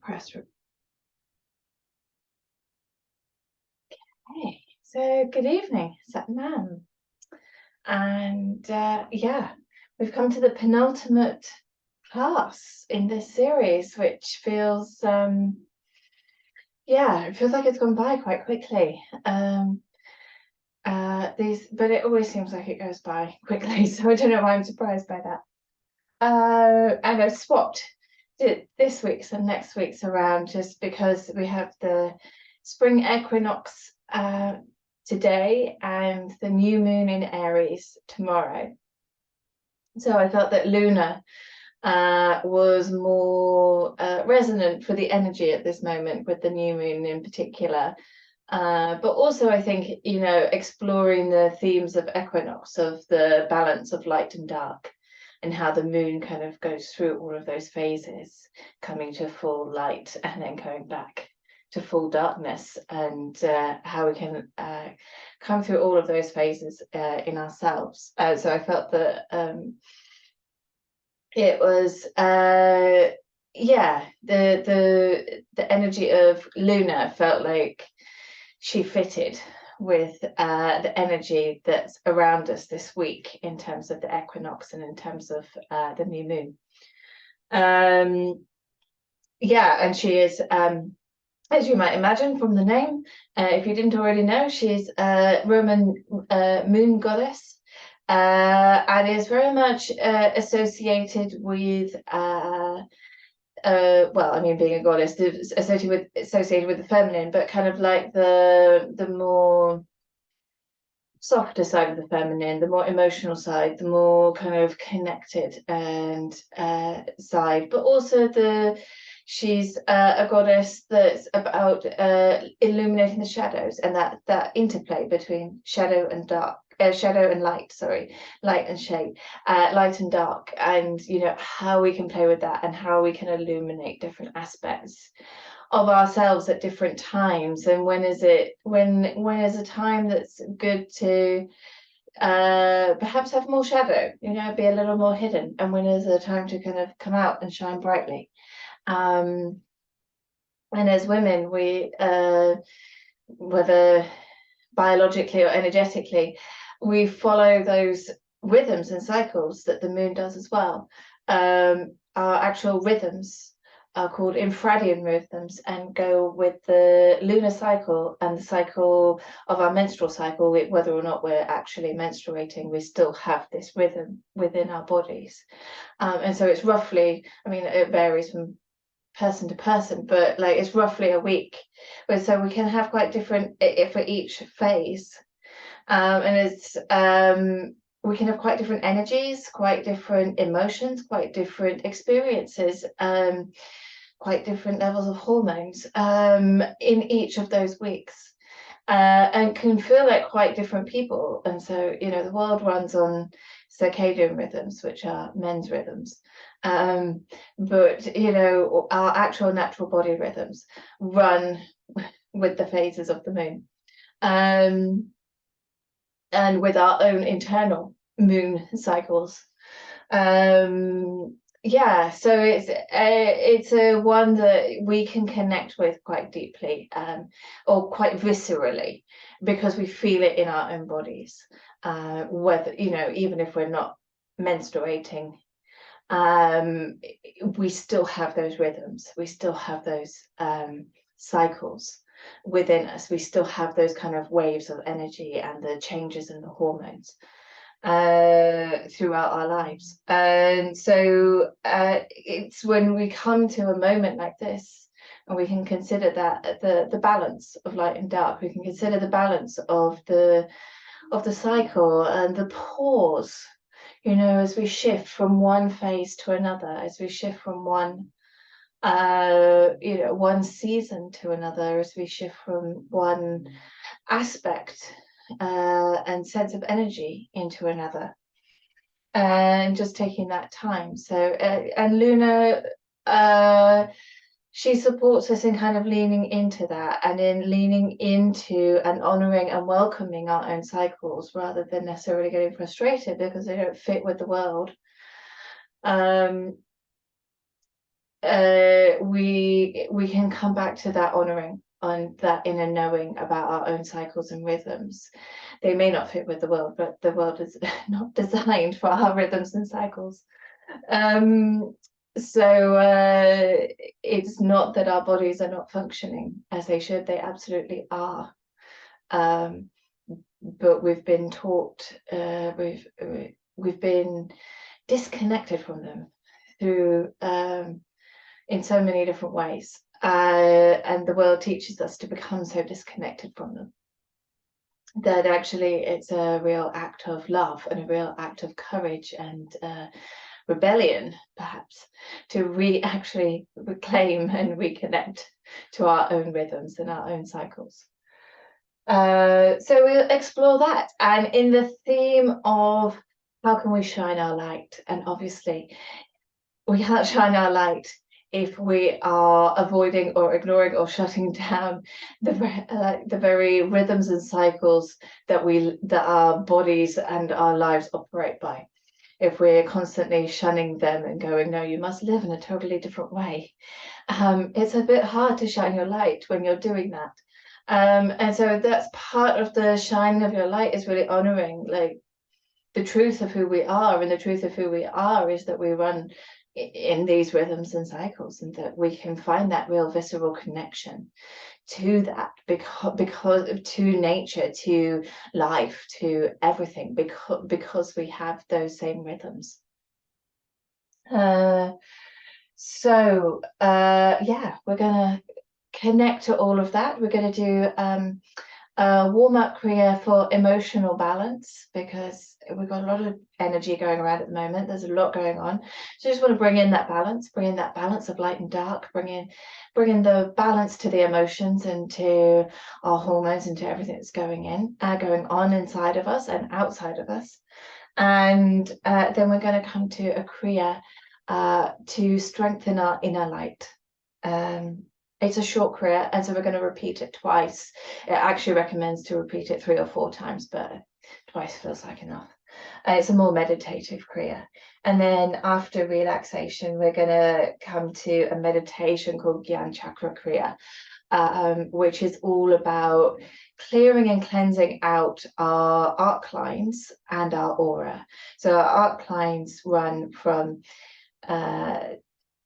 press. Okay, so good evening, Satnam. And yeah, we've come to the penultimate class in this series, which feels, yeah, it feels like it's gone by quite quickly. But it always seems like it goes by quickly, so I don't know why I'm surprised by that. And I've swapped this week's and next week's around just because we have the spring equinox today and the new moon in Aries tomorrow. So I felt that Luna was more resonant for the energy at this moment with the new moon in particular. But also I think, you know, exploring the themes of equinox, of the balance of light and dark, and how the moon kind of goes through all of those phases, coming to full light and then going back to full darkness, and how we can come through all of those phases in ourselves. So I felt that it was yeah, the energy of Luna felt like she fitted with the energy that's around us this week in terms of the equinox and in terms of the new moon. Yeah, and she is, as you might imagine from the name, if you didn't already know, she's a Roman moon goddess, and is very much associated with well, I mean, being a goddess, associated with the feminine, but kind of like the more softer side of the feminine, the more emotional side, the more kind of connected and side, but also she's a goddess that's about illuminating the shadows, and that interplay between shadow and dark, shadow and light, sorry, light and shade, light and dark, and you know how we can play with that and how we can illuminate different aspects of ourselves at different times, and when is a time that's good to perhaps have more shadow, you know, be a little more hidden, and when is a time to kind of come out and shine brightly. And as women, we whether biologically or energetically, we follow those rhythms and cycles that the moon does as well. Our actual rhythms are called infradian rhythms and go with the lunar cycle and the cycle of our menstrual cycle. Whether or not we're actually menstruating, we still have this rhythm within our bodies. And so it's roughly, I mean, it varies from person to person, but like it's roughly a week. But so we can have quite different for each phase. And it's we can have quite different energies, quite different emotions, quite different experiences, quite different levels of hormones in each of those weeks, and can feel like quite different people. And so, you know, the world runs on circadian rhythms, which are men's rhythms, but you know, our actual natural body rhythms run with the phases of the moon, and with our own internal moon cycles. Yeah, so it's a one that we can connect with quite deeply, or quite viscerally, because we feel it in our own bodies, whether, you know, even if we're not menstruating, we still have those rhythms, we still have those cycles within us, we still have those kind of waves of energy and the changes in the hormones throughout our lives. And so it's when we come to a moment like this, and we can consider that the balance of light and dark, we can consider the balance of the cycle and the pause, you know, as we shift from one phase to another, as we shift from one you know, one season to another, as we shift from one aspect and sense of energy into another, and just taking that time. So and Luna, she supports us in kind of leaning into that, and in leaning into and honoring and welcoming our own cycles, rather than necessarily getting frustrated because they don't fit with the world. we can come back to that honoring on that inner knowing about our own cycles and rhythms. They may not fit with the world, but the world is not designed for our rhythms and cycles. So it's not that our bodies are not functioning as they should. They absolutely are. But we've been taught, we've been disconnected from them through in so many different ways, and the world teaches us to become so disconnected from them that actually it's a real act of love and a real act of courage and rebellion, perhaps, to actually reclaim and reconnect to our own rhythms and our own cycles. So we'll explore that, and in the theme of how can we shine our light, and obviously we can't shine our light if we are avoiding or ignoring or shutting down the very rhythms and cycles that our bodies and our lives operate by. If we're constantly shunning them and going, no, you must live in a totally different way, it's a bit hard to shine your light when you're doing that. And so that's part of the shining of your light, is really honoring like the truth of who we are, and the truth of who we are is that we run in these rhythms and cycles, and that we can find that real visceral connection to that because to nature, to life, to everything, because we have those same rhythms. Yeah, we're gonna connect to all of that. We're going to do a warm-up Kriya for emotional balance, because we've got a lot of energy going around at the moment. There's a lot going on, so I just want to bring in that balance of light and dark, bring in the balance to the emotions and to our hormones and to everything that's going on inside of us and outside of us. And then we're going to come to a Kriya to strengthen our inner light. It's a short Kriya, and so we're going to repeat it twice. It actually recommends to repeat it 3 or 4 times, but twice feels like enough. It's a more meditative Kriya. And then after relaxation, we're going to come to a meditation called Gyan Chakra Kriya, which is all about clearing and cleansing out our arc lines and our aura. So our arc lines run from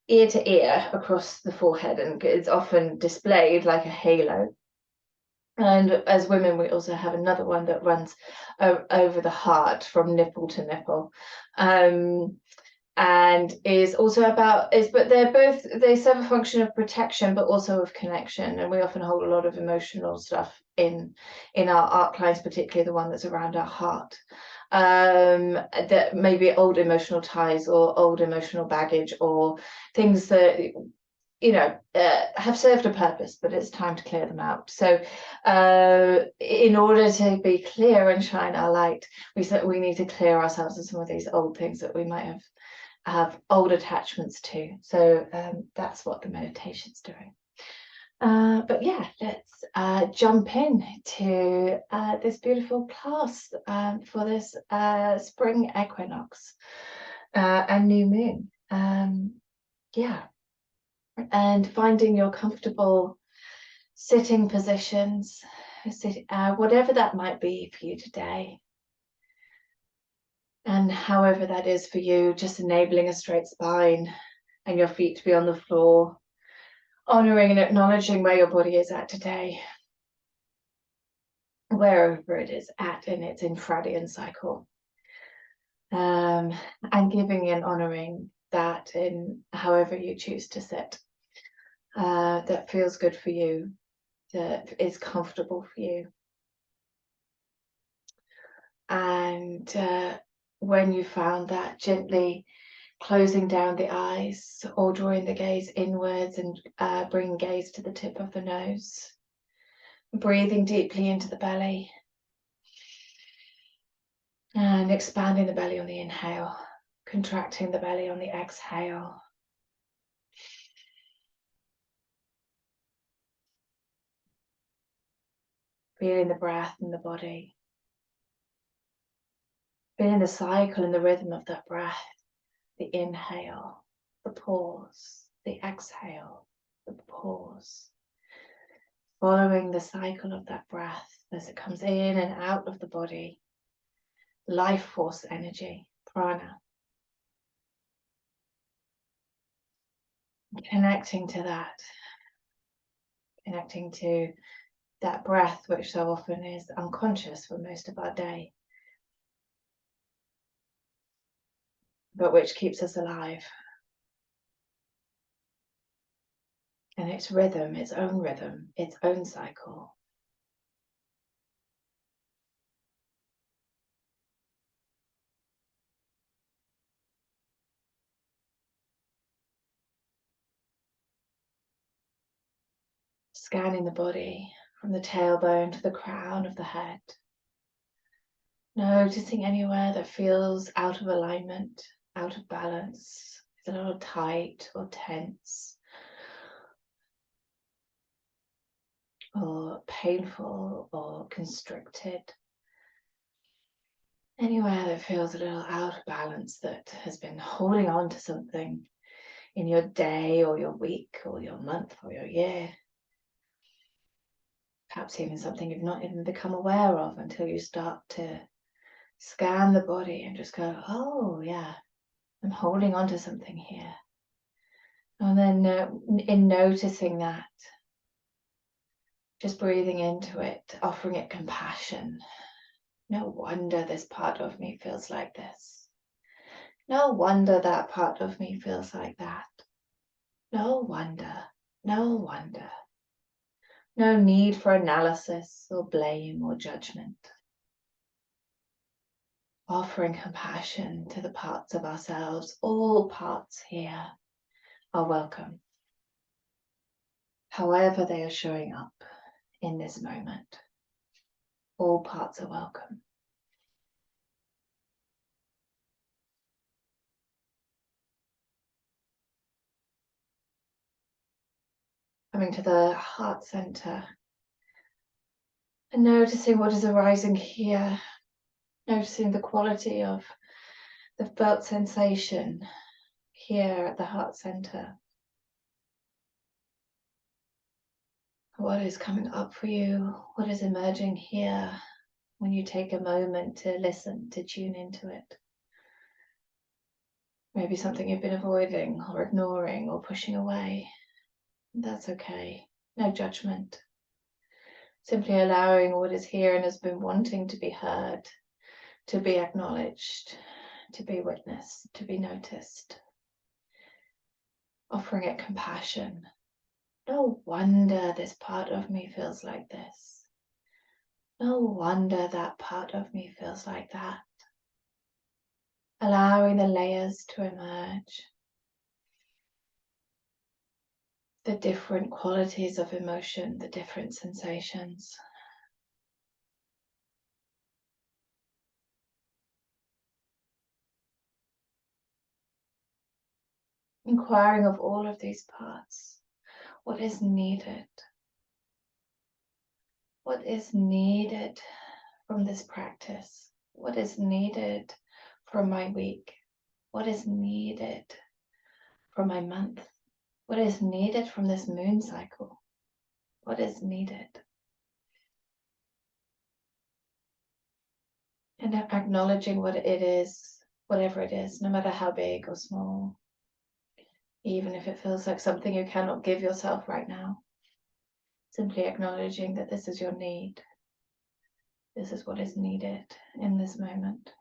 ear to ear across the forehead, and it's often displayed like a halo. And as women, we also have another one that runs over the heart from nipple to nipple, and is also about but they serve a function of protection but also of connection. And we often hold a lot of emotional stuff in our arc lines, particularly the one that's around our heart, that may be old emotional ties or old emotional baggage or things that have served a purpose, but it's time to clear them out. So in order to be clear and shine our light, we need to clear ourselves of some of these old things that we might have old attachments to. So that's what the meditation's doing. But yeah, let's jump in to this beautiful class for this spring equinox and new moon. Yeah, and finding your comfortable sitting positions, whatever that might be for you today. And however that is for you, just enabling a straight spine and your feet to be on the floor, honoring and acknowledging where your body is at today, wherever it is at in its infradian cycle, and giving and honoring that in however you choose to sit, that feels good for you, that is comfortable for you. And when you found that, gently closing down the eyes or drawing the gaze inwards and bringing gaze to the tip of the nose. Breathing deeply into the belly and expanding the belly on the inhale, contracting the belly on the exhale. Feeling the breath in the body. Feeling the cycle and the rhythm of that breath, the inhale, the pause, the exhale, the pause, following the cycle of that breath as it comes in and out of the body, life force energy, prana. Connecting to that, connecting to that breath, which so often is unconscious for most of our day, but which keeps us alive. And its rhythm, its own cycle. Scanning the body from the tailbone to the crown of the head. Noticing anywhere that feels out of alignment, out of balance, is a little tight or tense, or painful or constricted. Anywhere that feels a little out of balance, that has been holding on to something in your day or your week or your month or your year. Perhaps even something you've not even become aware of until you start to scan the body and just go, oh yeah, I'm holding on to something here. And then in noticing that, just breathing into it, offering it compassion. No wonder this part of me feels like this. No wonder that part of me feels like that. No wonder, no wonder. No need for analysis or blame or judgment. Offering compassion to the parts of ourselves, all parts here are welcome, however they are showing up in this moment. All parts are welcome. Coming to the heart center and noticing what is arising here, noticing the quality of the felt sensation here at the heart center. What is coming up for you? What is emerging here when you take a moment to listen, to tune into it? Maybe something you've been avoiding or ignoring or pushing away. That's okay. No judgment. Simply allowing what is here and has been wanting to be heard, to be acknowledged, to be witnessed, to be noticed. Offering it compassion. No wonder this part of me feels like this. No wonder that part of me feels like that. Allowing the layers to emerge. The different qualities of emotion, the different sensations. Inquiring of all of these parts. What is needed? What is needed from this practice? What is needed from my week? What is needed from my month? What is needed from this moon cycle? What is needed? And acknowledging what it is, whatever it is, no matter how big or small, even if it feels like something you cannot give yourself right now. Simply acknowledging that this is your need. This is what is needed in this moment.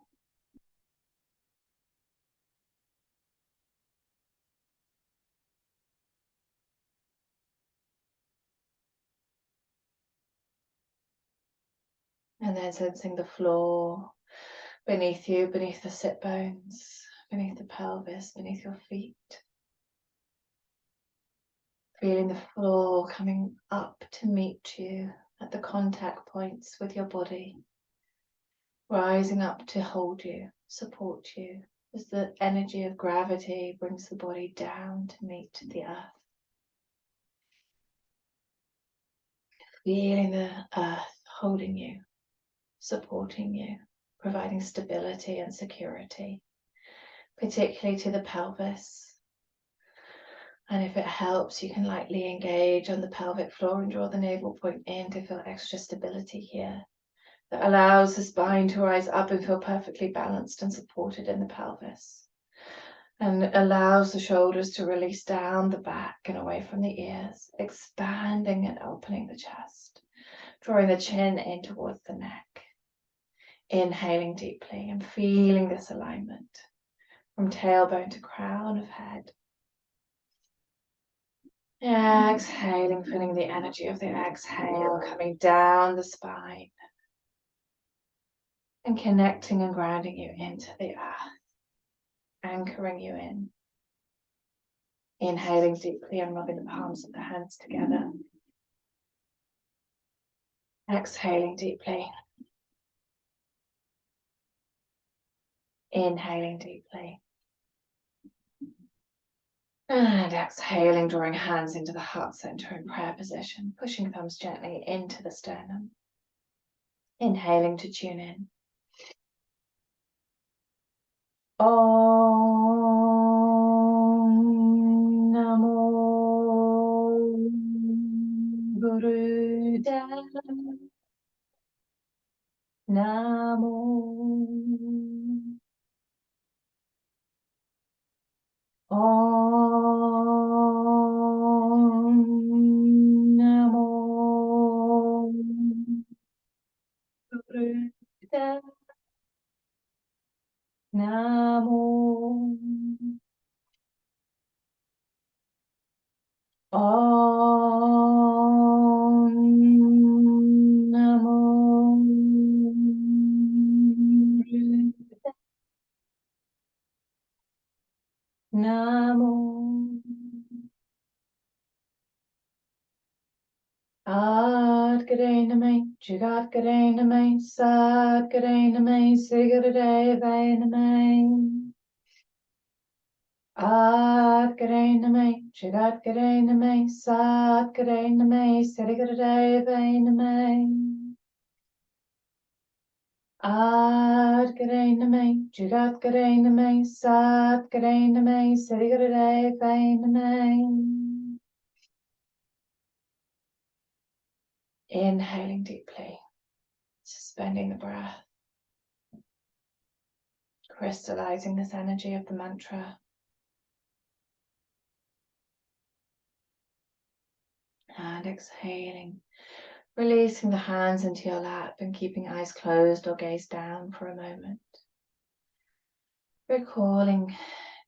And then sensing the floor beneath you, beneath the sit bones, beneath the pelvis, beneath your feet. Feeling the floor coming up to meet you at the contact points with your body. Rising up to hold you, support you, as the energy of gravity brings the body down to meet the earth. Feeling the earth holding you, supporting you, providing stability and security, particularly to the pelvis. And if it helps, you can lightly engage on the pelvic floor and draw the navel point in to feel extra stability here. That allows the spine to rise up and feel perfectly balanced and supported in the pelvis. And allows the shoulders to release down the back and away from the ears, expanding and opening the chest, drawing the chin in towards the neck. Inhaling deeply and feeling this alignment from tailbone to crown of head. Exhaling, feeling the energy of the exhale coming down the spine and connecting and grounding you into the earth, anchoring you in. Inhaling deeply and rubbing the palms of the hands together. Exhaling deeply. Inhaling deeply. And exhaling, drawing hands into the heart center in prayer position, pushing thumbs gently into the sternum. Inhaling to tune in. Om Namo Gurudev. Namo Om Namo Gurudev. Namo Om Namo Gurudev. Namo Ad Gare Name, Jagat Gare Name, Sad Gare Name, Sigurade Name. Ad Gare Name, Jagat Gare Name, Sad Gare Name, Sigurade Name. Ad Gare Name, Jagat Gare Name, Sad Gare Name, Sigurade Name. Inhaling deeply, suspending the breath, crystallizing this energy of the mantra. And exhaling, releasing the hands into your lap and keeping eyes closed or gaze down for a moment. Recalling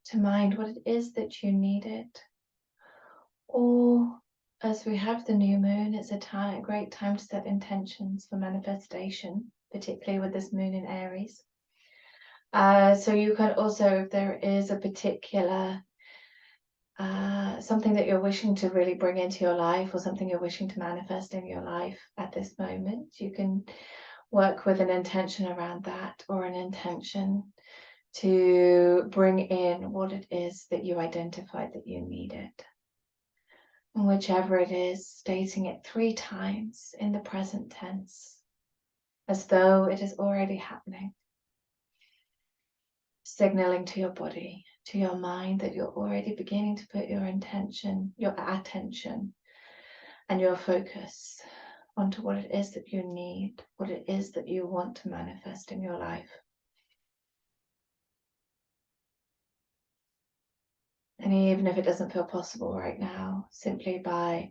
to mind what it is that you needed. Or as we have the new moon, it's a great time to set intentions for manifestation, particularly with this moon in Aries. So you can also, if there is a particular something that you're wishing to really bring into your life or something you're wishing to manifest in your life at this moment, you can work with an intention around that, or an intention to bring in what it is that you identified that you needed. And whichever it is, stating it 3 times in the present tense, as though it is already happening. Signaling to your body, to your mind, that you're already beginning to put your intention, your attention, and your focus onto what it is that you need, what it is that you want to manifest in your life. And even if it doesn't feel possible right now, simply by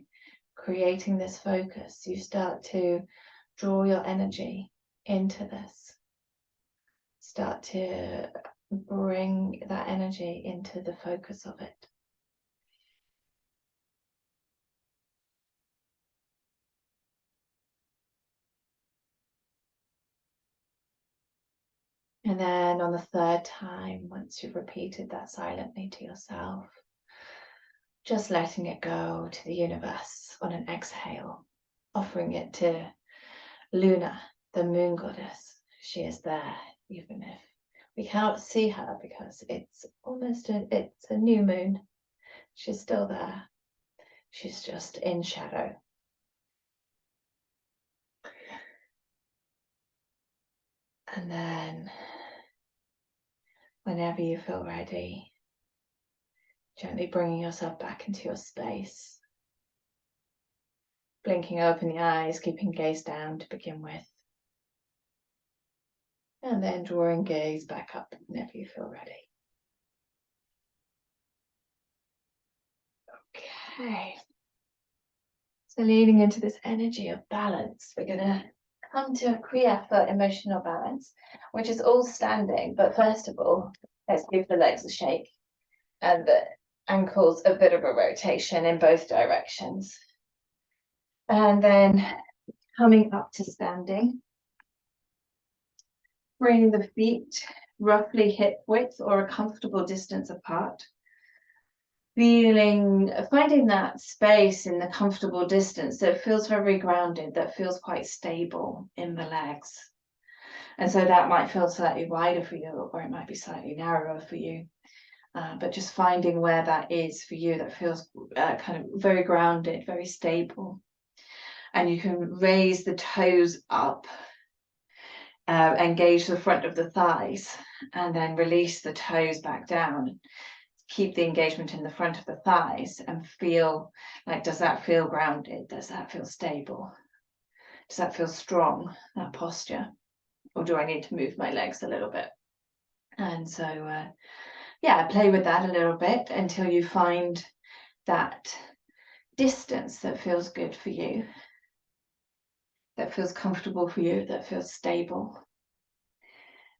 creating this focus, you start to draw your energy into this. Start to bring that energy into the focus of it. And then on the 3rd time, once you've repeated that silently to yourself, just letting it go to the universe on an exhale, offering it to Luna, the moon goddess. She is there, even if we cannot see her because it's a new moon. She's still there. She's just in shadow. And then, whenever you feel ready, Gently bringing yourself back into your space. Blinking open the eyes, keeping gaze down to begin with. And then drawing gaze back up whenever you feel ready. Okay. So leading into this energy of balance, we're going to come to a Kriya for emotional balance, which is all standing. But first of all, let's give the legs a shake and the ankles a bit of a rotation in both directions. And then coming up to standing. Bring the feet roughly hip width or a comfortable distance apart. Finding that space in the comfortable distance that feels very grounded, that feels quite stable in the legs. And so that might feel slightly wider for you, or it might be slightly narrower for you. But just finding where that is for you, that feels kind of very grounded, very stable. And you can raise the toes up, engage the front of the thighs, and then release the toes back down. Keep the engagement in the front of the thighs and feel like, does that feel grounded? Does that feel stable? Does that feel strong, that posture? Or do I need to move my legs a little bit? And so, yeah, play with that a little bit until you find that distance that feels good for you, that feels comfortable for you, that feels stable.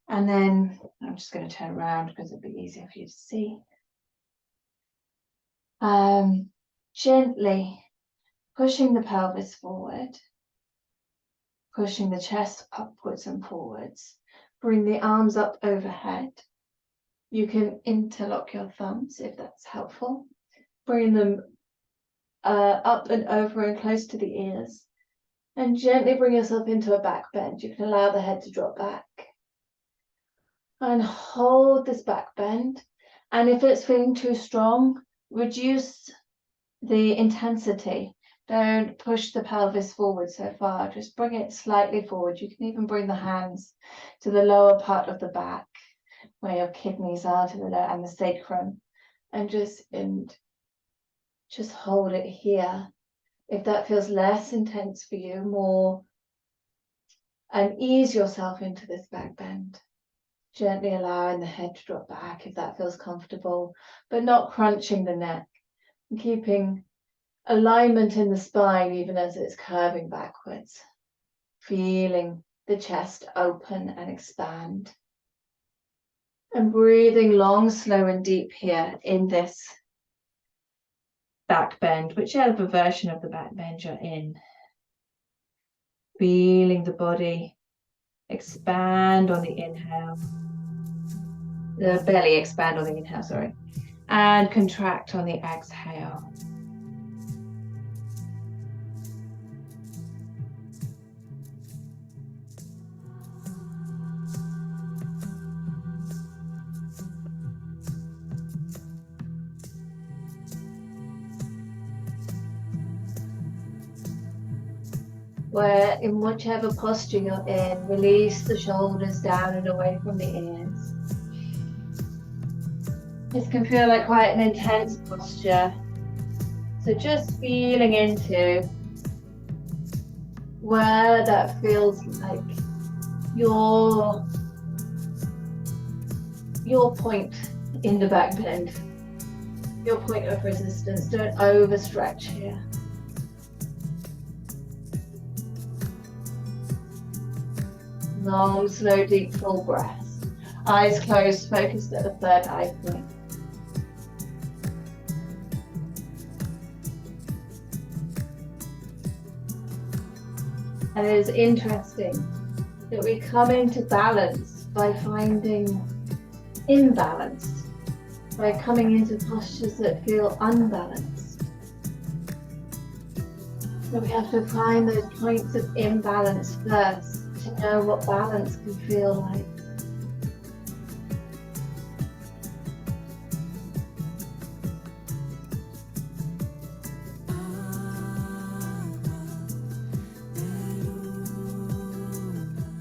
And then I'm just going to turn around because it'll be easier for you to see. Gently pushing the pelvis forward, pushing the chest upwards and forwards. Bring the arms up overhead. You can interlock your thumbs if that's helpful. Bring them up and over and close to the ears. And gently bring yourself into a back bend. You can allow the head to drop back. And hold this back bend. And if it's feeling too strong, reduce the intensity. Don't push the pelvis forward so far. Just bring it slightly forward. You can even bring the hands to the lower part of the back, where your kidneys are, to the lower, and the sacrum, and just hold it here. If that feels less intense for you, more, and ease yourself into this back bend. Gently allowing the head to drop back if that feels comfortable, but not crunching the neck. And keeping alignment in the spine even as it's curving backwards. Feeling the chest open and expand. And breathing long, slow and deep here in this back bend, whichever version of the back bend you're in. Feeling the body expand on the inhale. The belly expand on the inhale, sorry. And contract on the exhale. Where in whichever posture you're in, release the shoulders down and away from the ears. This can feel like quite an intense posture. So just feeling into where that feels like your point in the back bend, your point of resistance. Don't overstretch here. Long, slow, deep, full breaths. Eyes closed, focused at the third eye point. And it is interesting that we come into balance by finding imbalance, by coming into postures that feel unbalanced. So we have to find those points of imbalance first to know what balance can feel like.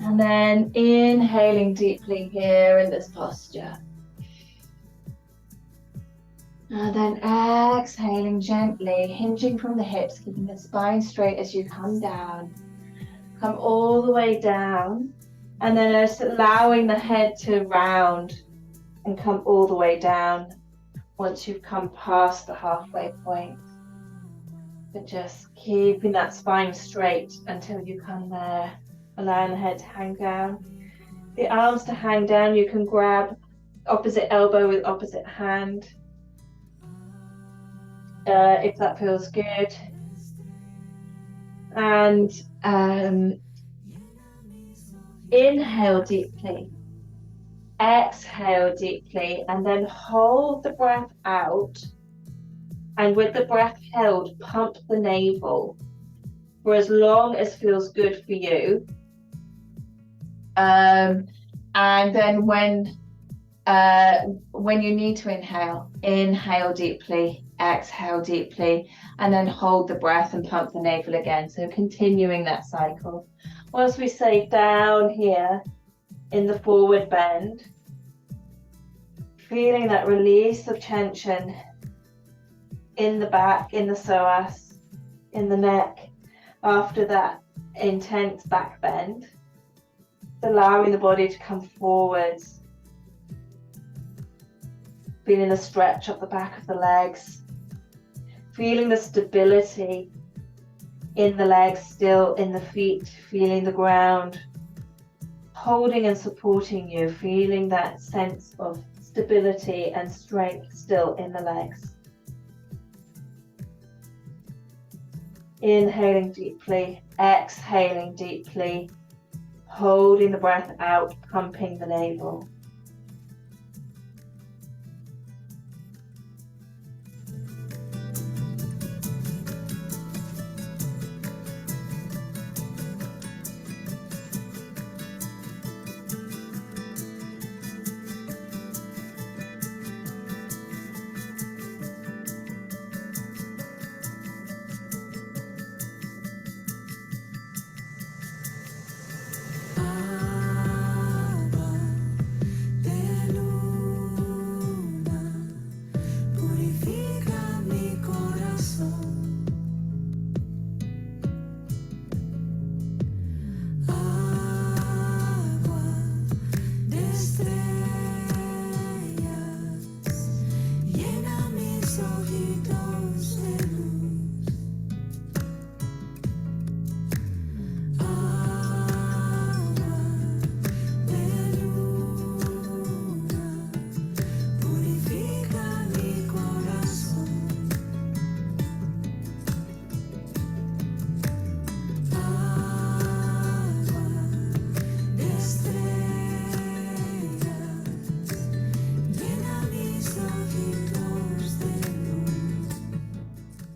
And then inhaling deeply here in this posture. And then exhaling gently, hinging from the hips, keeping the spine straight as you come down. Come all the way down, and then just allowing the head to round and come all the way down once you've come past the halfway point. But just keeping that spine straight until you come there, allowing the head to hang down. The arms to hang down, you can grab opposite elbow with opposite hand, if that feels good. And inhale deeply, exhale deeply, and then hold the breath out. And with the breath held, pump the navel for as long as feels good for you. And then when you need to inhale deeply, exhale deeply, and then hold the breath and pump the navel again. So continuing that cycle. Once we say down here in the forward bend, feeling that release of tension in the back, in the psoas, in the neck, after that intense back bend, allowing the body to come forwards, feeling the stretch of the back of the legs, feeling the stability in the legs, still in the feet, feeling the ground holding and supporting you, feeling that sense of stability and strength still in the legs. Inhaling deeply, exhaling deeply, holding the breath out, pumping the navel.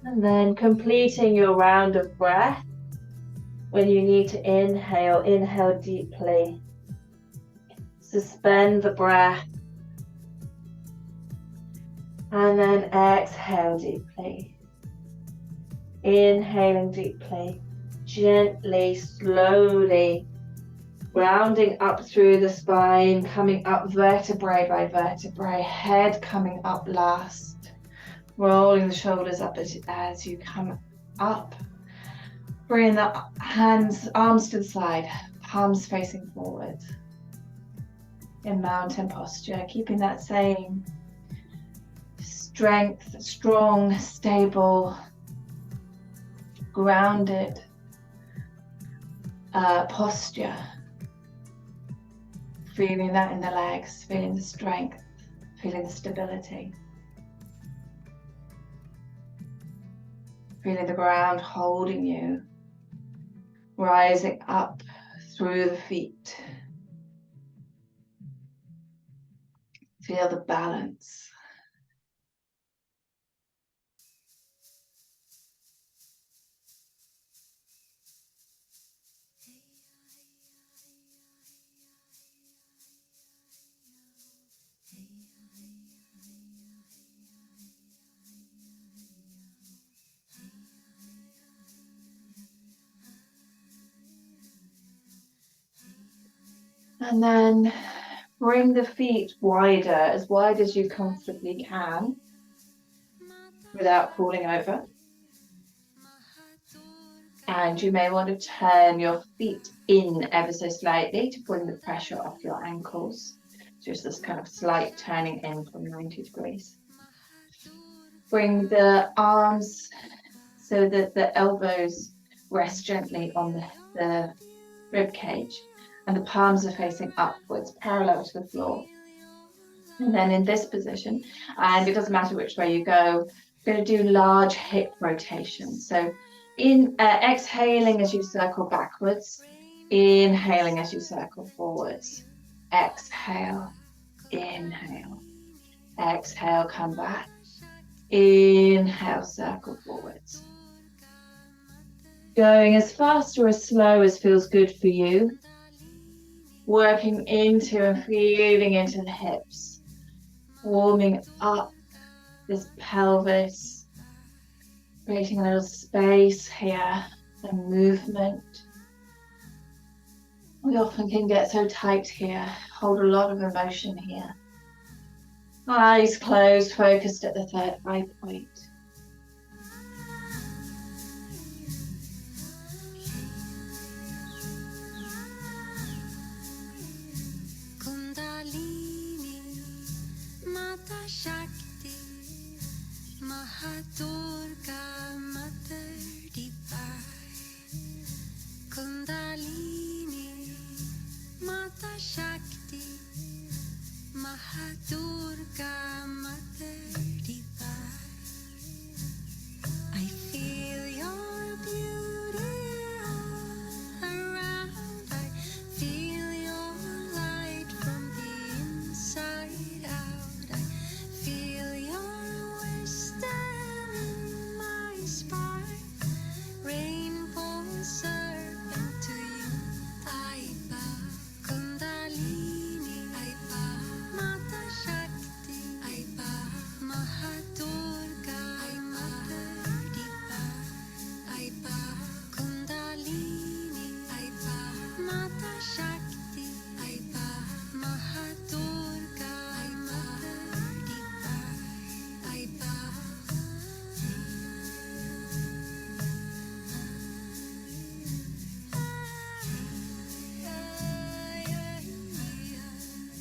And then completing your round of breath. When you need to inhale, inhale deeply. Suspend the breath. And then exhale deeply. Inhaling deeply, gently, slowly, rounding up through the spine, coming up vertebrae by vertebrae, head coming up last, rolling the shoulders up as you come up. Bring the hands, arms to the side, palms facing forward. In mountain posture, keeping that same strength, strong, stable, grounded posture. Feeling that in the legs, feeling the strength, feeling the stability. Feeling the ground holding you, rising up through the feet. Feel the balance. And then bring the feet wider, as wide as you comfortably can. without falling over. And you may want to turn your feet in ever so slightly to bring the pressure off your ankles. Just this kind of slight turning in from 90 degrees. Bring the arms so that the elbows rest gently on the rib cage and the palms are facing upwards, parallel to the floor. And then in this position, and it doesn't matter which way you go, we're going to do large hip rotations. So in exhaling as you circle backwards, inhaling as you circle forwards. Exhale, inhale, exhale, come back. Inhale, circle forwards. Going as fast or as slow as feels good for you. Working into and feeling into the hips. Warming up this pelvis. Creating a little space here and movement. We often can get so tight here, hold a lot of emotion here. Eyes closed, focused at the third eye point.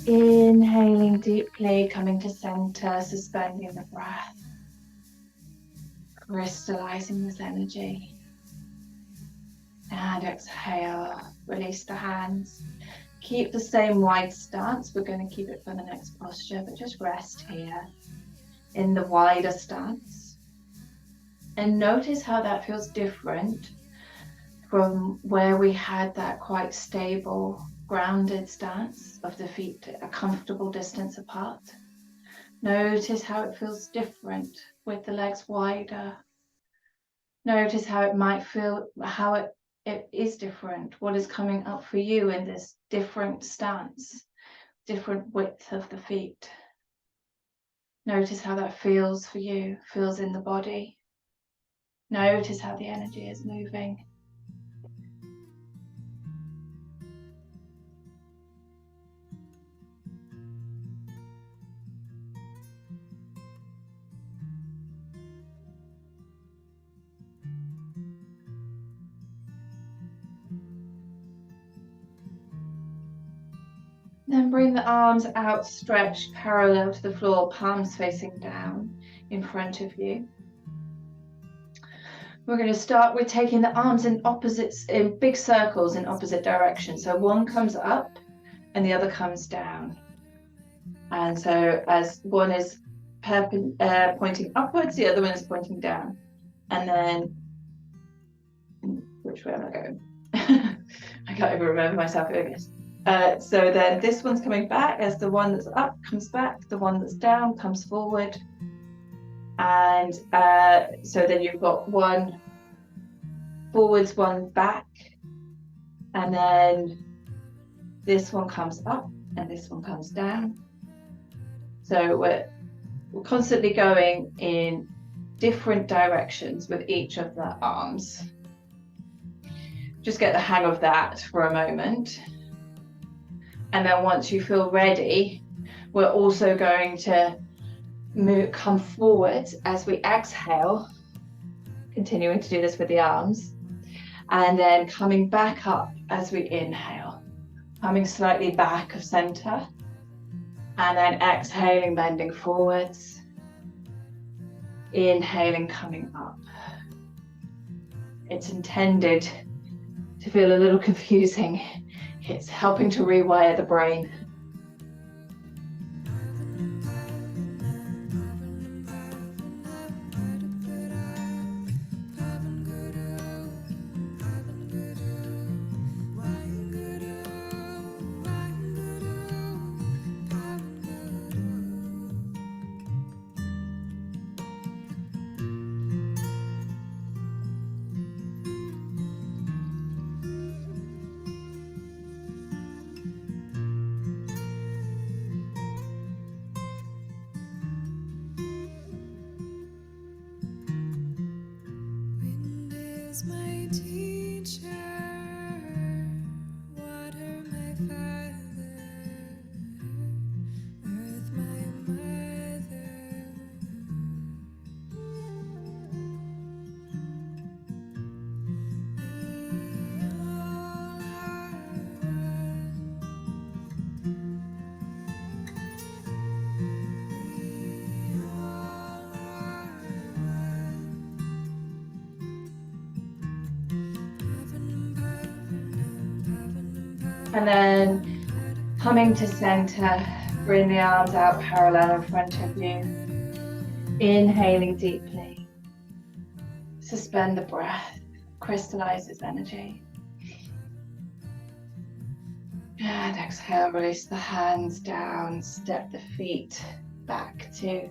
Inhaling deeply, coming to center, suspending the breath, crystallizing this energy. And exhale, release the hands. Keep the same wide stance. We're going to keep it for the next posture, but just rest here in the wider stance. And notice how that feels different from where we had that quite stable, grounded stance of the feet a comfortable distance apart. Notice how it feels different with the legs wider. Notice how it might feel, how it is different. What is coming up for you in this different stance, different width of the feet. Notice how that feels for you, feels in the body. Notice how the energy is moving. Then bring the arms outstretched parallel to the floor, palms facing down in front of you. We're going to start with taking the arms in opposites, in big circles in opposite directions. So one comes up and the other comes down. And so as one is pointing upwards, the other one is pointing down. And then, which way am I going? I can't even remember myself, I guess. So then this one's coming back as the one that's up comes back, the one that's down comes forward. And so then you've got one forwards, one back. And then this one comes up and this one comes down. So we're constantly going in different directions with each of the arms. Just get the hang of that for a moment. And then once you feel ready, we're also going to come forward as we exhale, continuing to do this with the arms, and then coming back up as we inhale, coming slightly back of center, and then exhaling, bending forwards, inhaling, coming up. It's intended to feel a little confusing. It's helping to rewire the brain. My teacher, water my father, earth my mother. We all are one. We all are And then coming to center, bring the arms out parallel in front of you. Inhaling deeply. Suspend the breath, crystallize its energy. And exhale, release the hands down, step the feet back to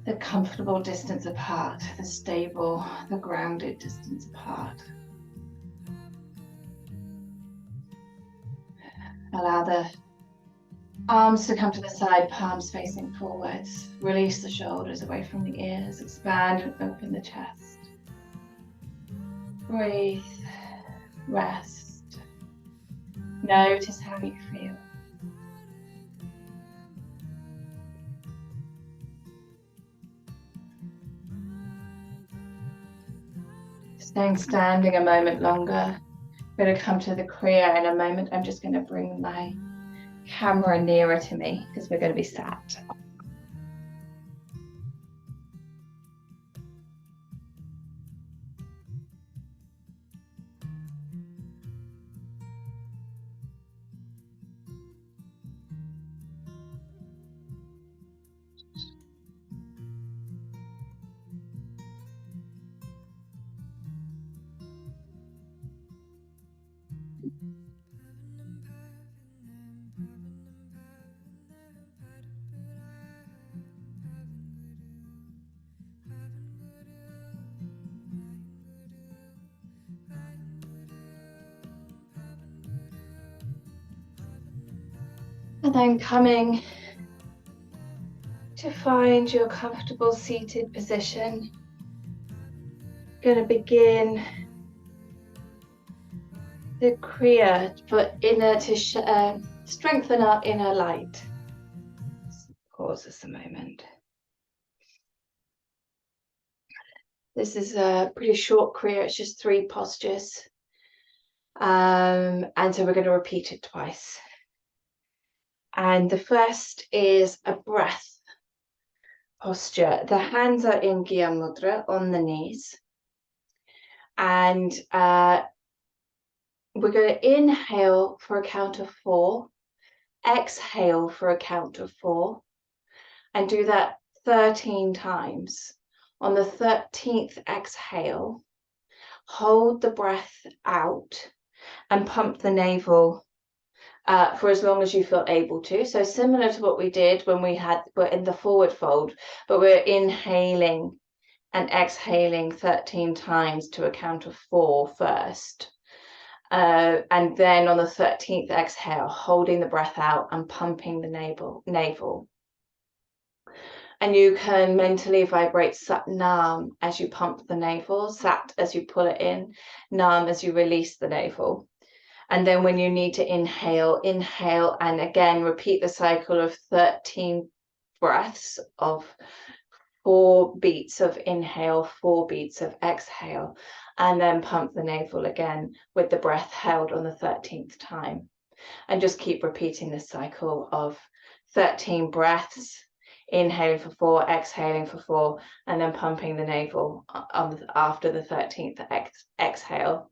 the comfortable distance apart, the stable, the grounded distance apart. Allow the arms to come to the side, palms facing forwards. Release the shoulders away from the ears. Expand and open the chest. Breathe, rest. Notice how you feel. Staying standing a moment longer. I'm going to come to the Kriya in a moment. I'm just going to bring my camera nearer to me because we're going to be sat. And then coming to find your comfortable seated position. Going to begin the Kriya for to strengthen our inner light. Pause this a moment. This is a pretty short Kriya, it's just 3 postures. And so we're going to repeat it twice. And the first is a breath posture. The hands are in Gya Mudra on the knees. And we're going to inhale for a count of 4, exhale for a count of 4, and do that 13 times. On the 13th exhale, hold the breath out and pump the navel for as long as you feel able to. So similar to what we did when we're in the forward fold, but we're inhaling and exhaling 13 times to a count of 4 first. And then on the 13th exhale, holding the breath out and pumping the navel. And you can mentally vibrate Sat Nam as you pump the navel, Sat as you pull it in, Nam as you release the navel. And then when you need to inhale, inhale, and again repeat the cycle of 13 breaths of 4 beats of inhale, 4 beats of exhale, and then pump the navel again with the breath held on the 13th time. And just keep repeating this cycle of 13 breaths, inhaling for 4, exhaling for 4, and then pumping the navel after the 13th exhale,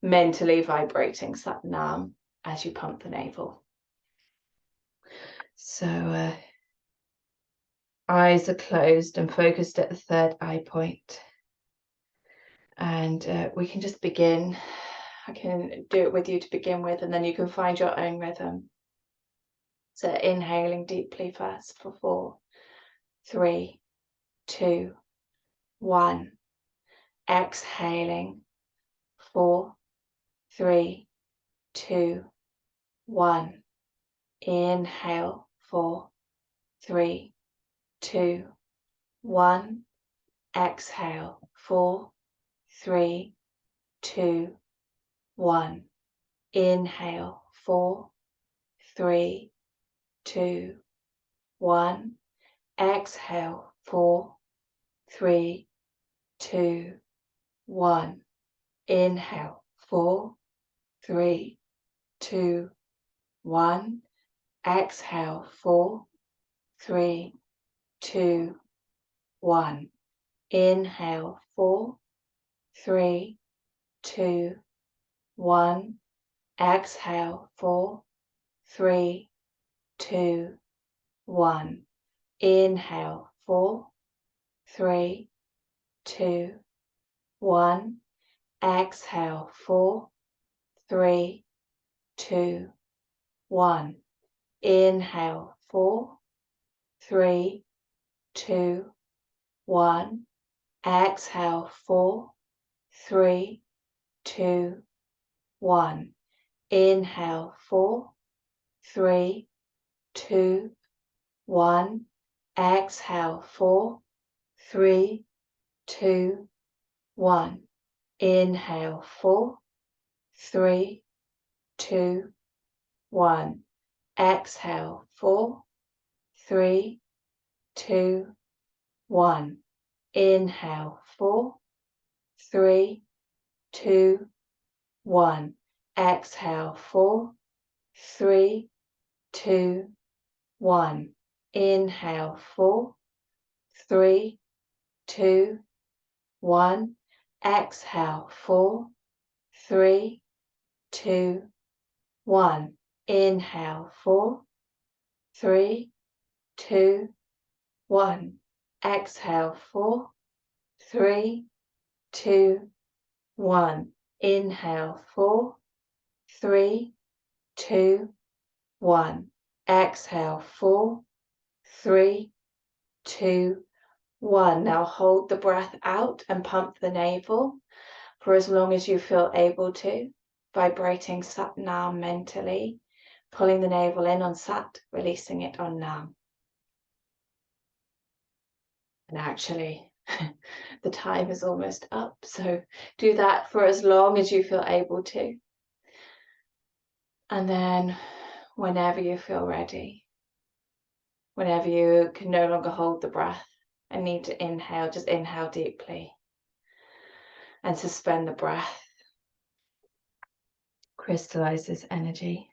mentally vibrating Sat Nam as you pump the navel. So eyes are closed and focused at the third eye point. And we can just begin. I can do it with you to begin with, and then you can find your own rhythm. So inhaling deeply first for 4, 3, 2, 1. Exhaling 4, 3, 2, 1. Inhale 4, 3, 2, 1. Exhale 4, 3, 2, 1. Inhale 4, 3, 2, 1. Exhale 4, 3, 2, 1. Inhale 4, 3, 2, 1. Exhale 4, 3, 2, 1. Inhale 4, 3, 2, 1. Exhale 4, 3, 2, 1. Inhale 4, 3, 2, 1. Exhale 4, 3, 2, 1. Inhale 4, 3, 2, 1. Exhale 4, 3, 2, 1. Inhale 4, 3, 2, 1. Exhale 4, 3, 2, 1. Inhale 4, 3, 2, 1. Exhale 4, 3, 2, 1. Inhale 4, 3, 2, 1. Exhale 4, 3, 2, 1. Inhale 4, 3, 2, 1. Exhale 4, 3, 2, 1. Inhale 4, 3, 2, 1. Exhale 4, 3, 2, 1. Inhale 4, 3, 2, 1. Exhale 4, 3, 2, 1. Now hold the breath out and pump the navel for as long as you feel able to, vibrating Sat Nam mentally, pulling the navel in on Sat, releasing it on Nam. And actually, the time is almost up, so do that for as long as you feel able to. And then whenever you feel ready, whenever you can no longer hold the breath and need to inhale, just inhale deeply and suspend the breath. Crystallize this energy.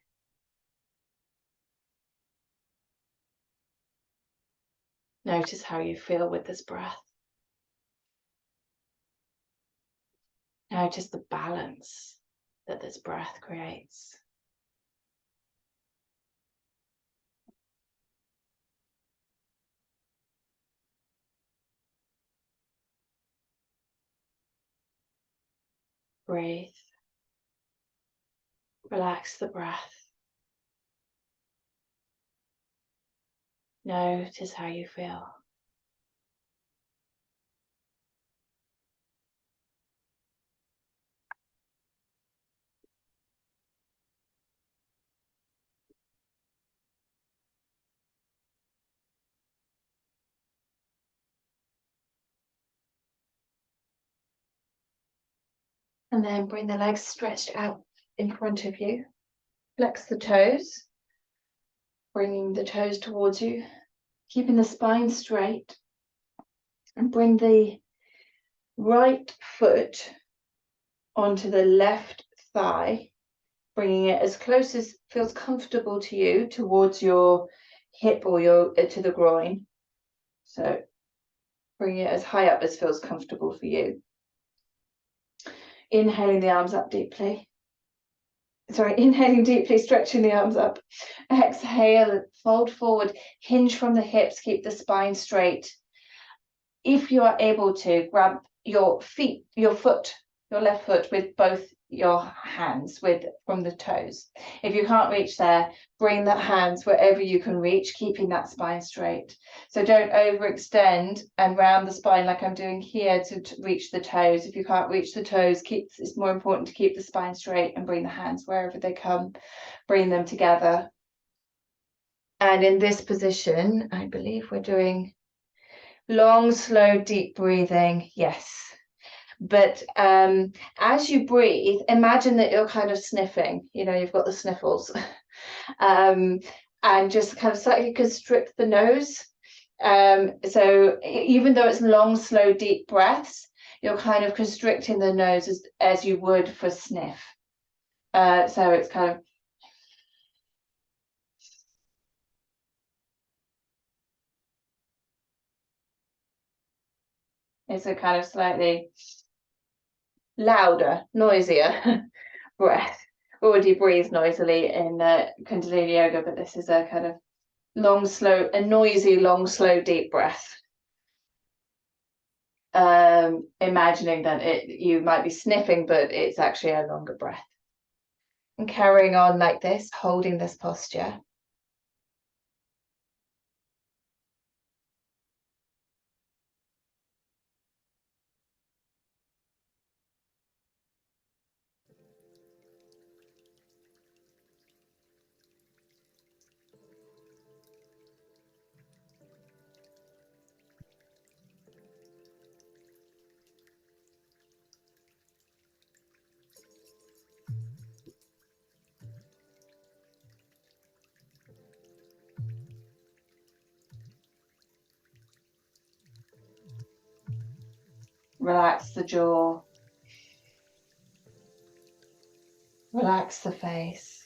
Notice how you feel with this breath. Notice the balance that this breath creates. Breathe. Relax the breath. Notice how you feel. And then bring the legs stretched out in front of you. Flex the toes, bringing the toes towards you. keeping the spine straight, and bring the right foot onto the left thigh, bringing it as close as feels comfortable to you towards your hip or your to the groin. So bring it as high up as feels comfortable for you. Inhaling the arms up deeply. Sorry, inhaling deeply, stretching the arms up. Exhale, fold forward, hinge from the hips, keep the spine straight. If you are able to, grab your feet, your left foot with both your hands from the toes. If you can't reach there, bring the hands wherever you can reach, keeping that spine straight. So don't overextend and round the spine like I'm doing here to reach the toes. If you can't reach the toes, it's more important to keep the spine straight and bring the hands wherever they come, bring them together. And in this position, I believe we're doing long, slow, deep breathing. Yes. But as you breathe, imagine that you're kind of sniffing, you've got the sniffles, and just kind of slightly constrict the nose. So even though it's long, slow, deep breaths, you're kind of constricting the nose as you would for sniff. So it's kind of it's a kind of slightly louder, noisier breath. We already breathe noisily in Kundalini yoga, but this is a kind of long, slow, a noisy, long, slow, deep breath. Imagining that you might be sniffing, but it's actually a longer breath. And carrying on like this, holding this posture. Relax the jaw. Relax the face.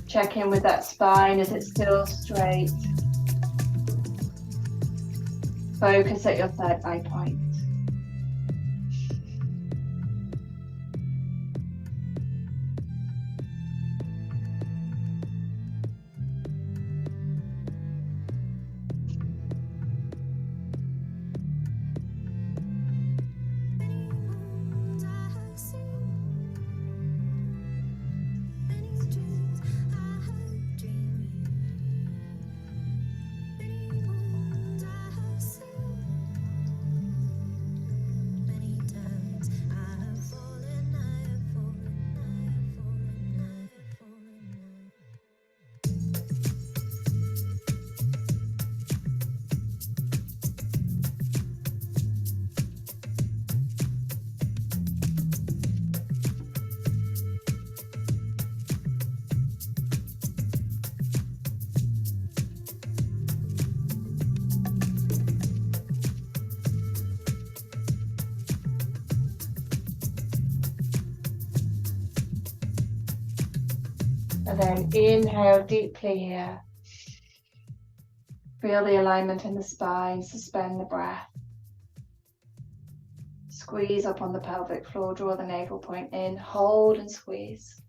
Check in with that spine. Is it still straight? Focus at your third eye point. And then inhale deeply here. Feel the alignment in the spine, suspend the breath. Squeeze up on the pelvic floor, draw the navel point in, hold and squeeze.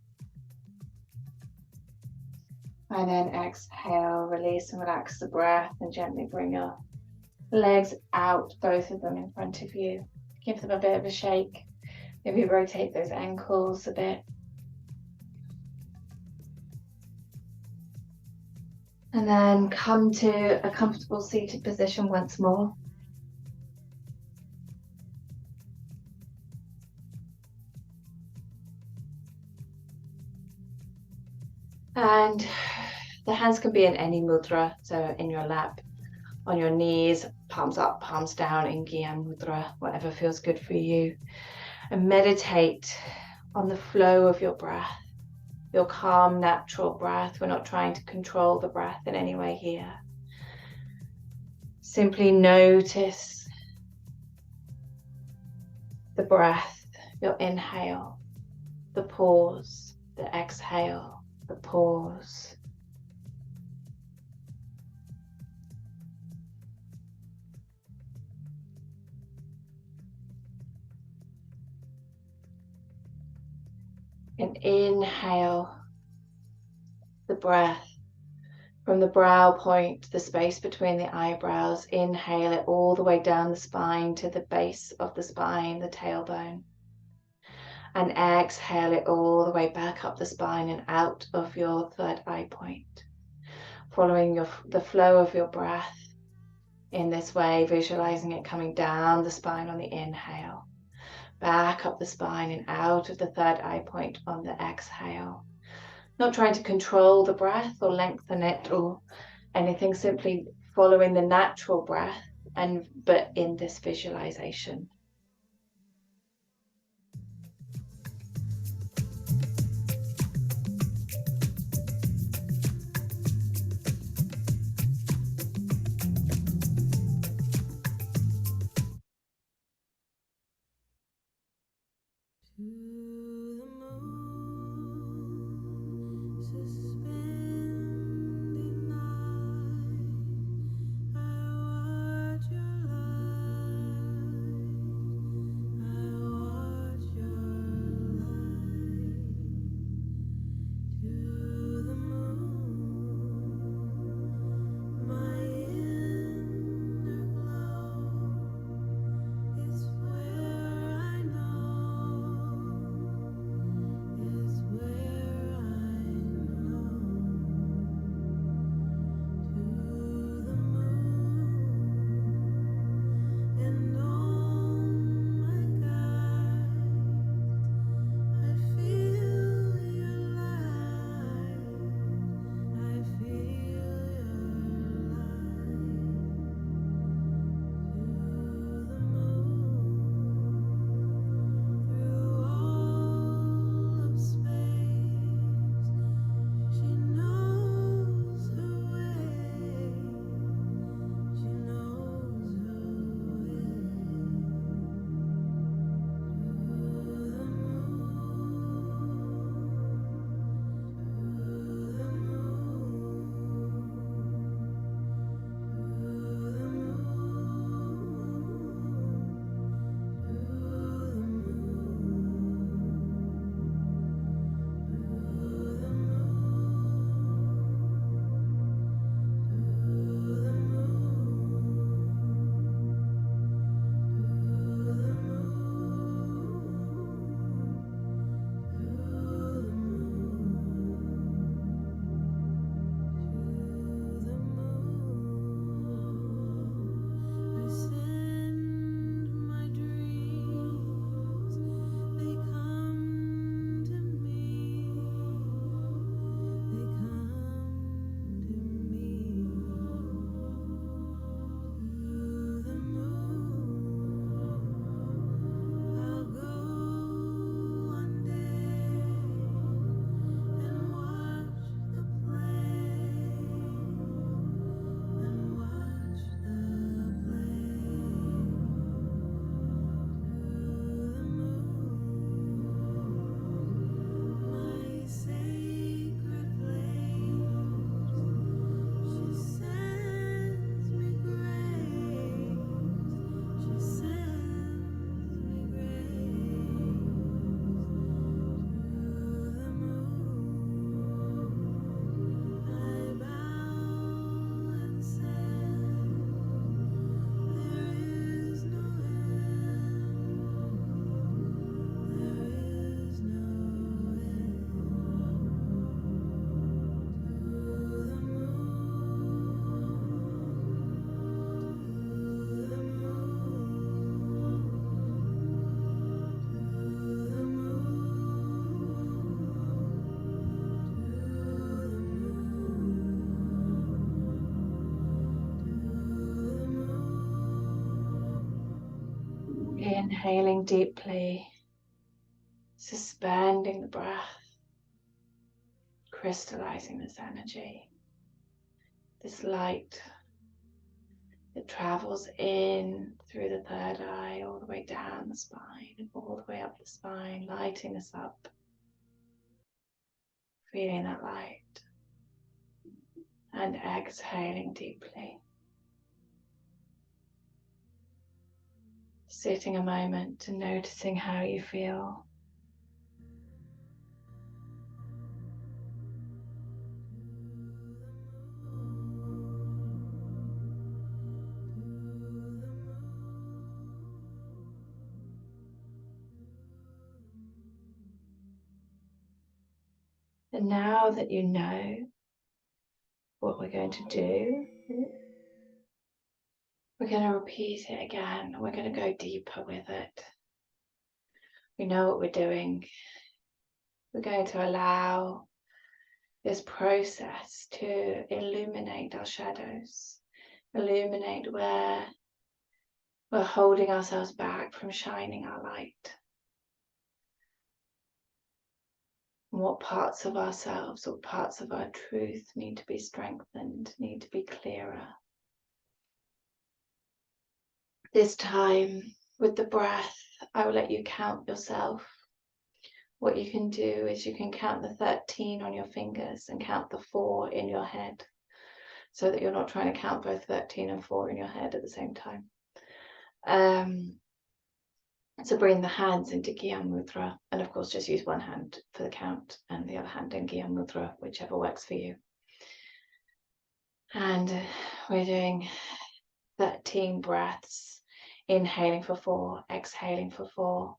And then exhale, release and relax the breath and gently bring your legs out, both of them in front of you. Give them a bit of a shake. Maybe rotate those ankles a bit. And then come to a comfortable seated position once more. And the hands can be in any mudra, so in your lap, on your knees, palms up, palms down in Gyan Mudra, whatever feels good for you. And meditate on the flow of your breath, your calm, natural breath. We're not trying to control the breath in any way here. Simply notice the breath, your inhale, the pause, the exhale, the pause. And inhale the breath from the brow point, the space between the eyebrows. Inhale it all the way down the spine to the base of the spine, the tailbone. And exhale it all the way back up the spine and out of your third eye point. Following the flow of your breath in this way, visualizing it coming down the spine on the inhale, back up the spine and out of the third eye point on the exhale. Not trying to control the breath or lengthen it or anything, simply following the natural breath, but in this visualization. To the moon, suspended night, I watch your light, I watch your light. To the moon, my inner glow is where I know Inhaling deeply, suspending the breath, crystallizing this energy, this light that travels in through the third eye, all the way down the spine, and all the way up the spine, lighting us up, feeling that light, and exhaling deeply. Sitting a moment and noticing how you feel. And now that you know what we're going to do, we're going to repeat it again. We're going to go deeper with it. We know what we're doing. We're going to allow this process to illuminate our shadows, illuminate where we're holding ourselves back from shining our light. What parts of ourselves or parts of our truth need to be strengthened, need to be clearer. This time, with the breath, I will let you count yourself. What you can do is you can count the 13 on your fingers and count the 4 in your head, so that you're not trying to count both 13 and 4 in your head at the same time. So bring the hands into Gyan Mudra, and of course just use one hand for the count and the other hand in Gyan Mudra, whichever works for you. And we're doing 13 breaths, inhaling for 4, exhaling for 4,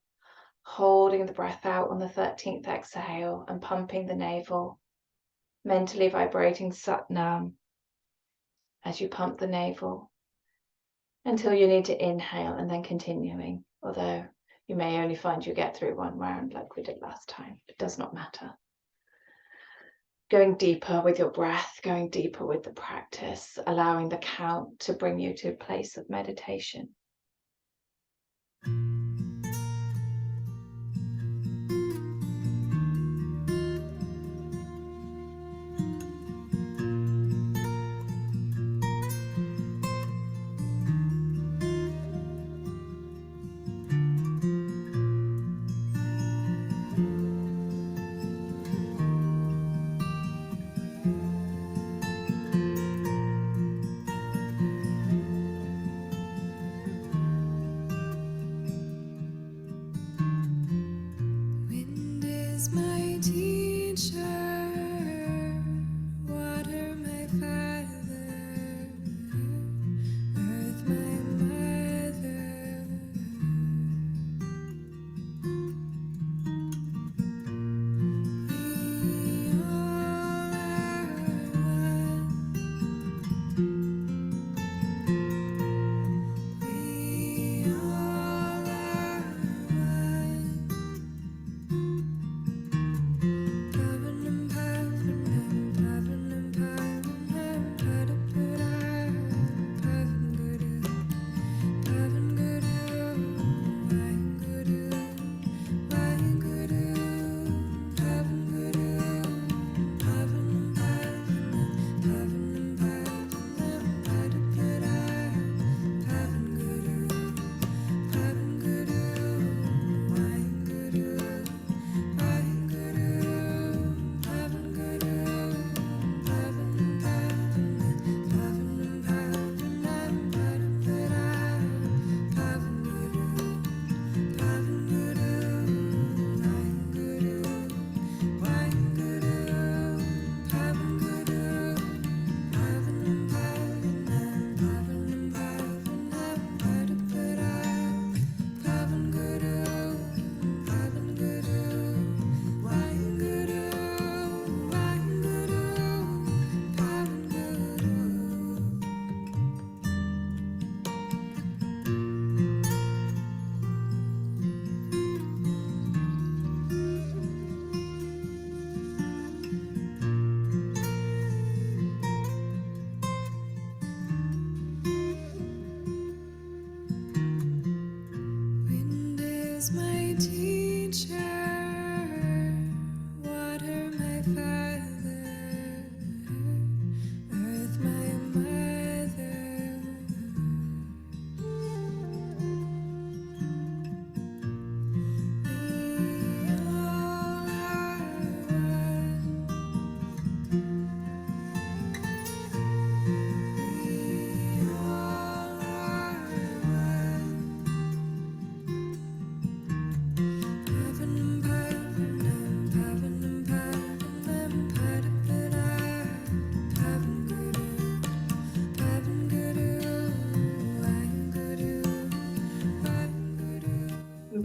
holding the breath out on the 13th exhale and pumping the navel, mentally vibrating Sat Nam as you pump the navel until you need to inhale and then continuing, although you may only find you get through one round like we did last time. It does not matter. Going deeper with your breath, going deeper with the practice, allowing the count to bring you to a place of meditation.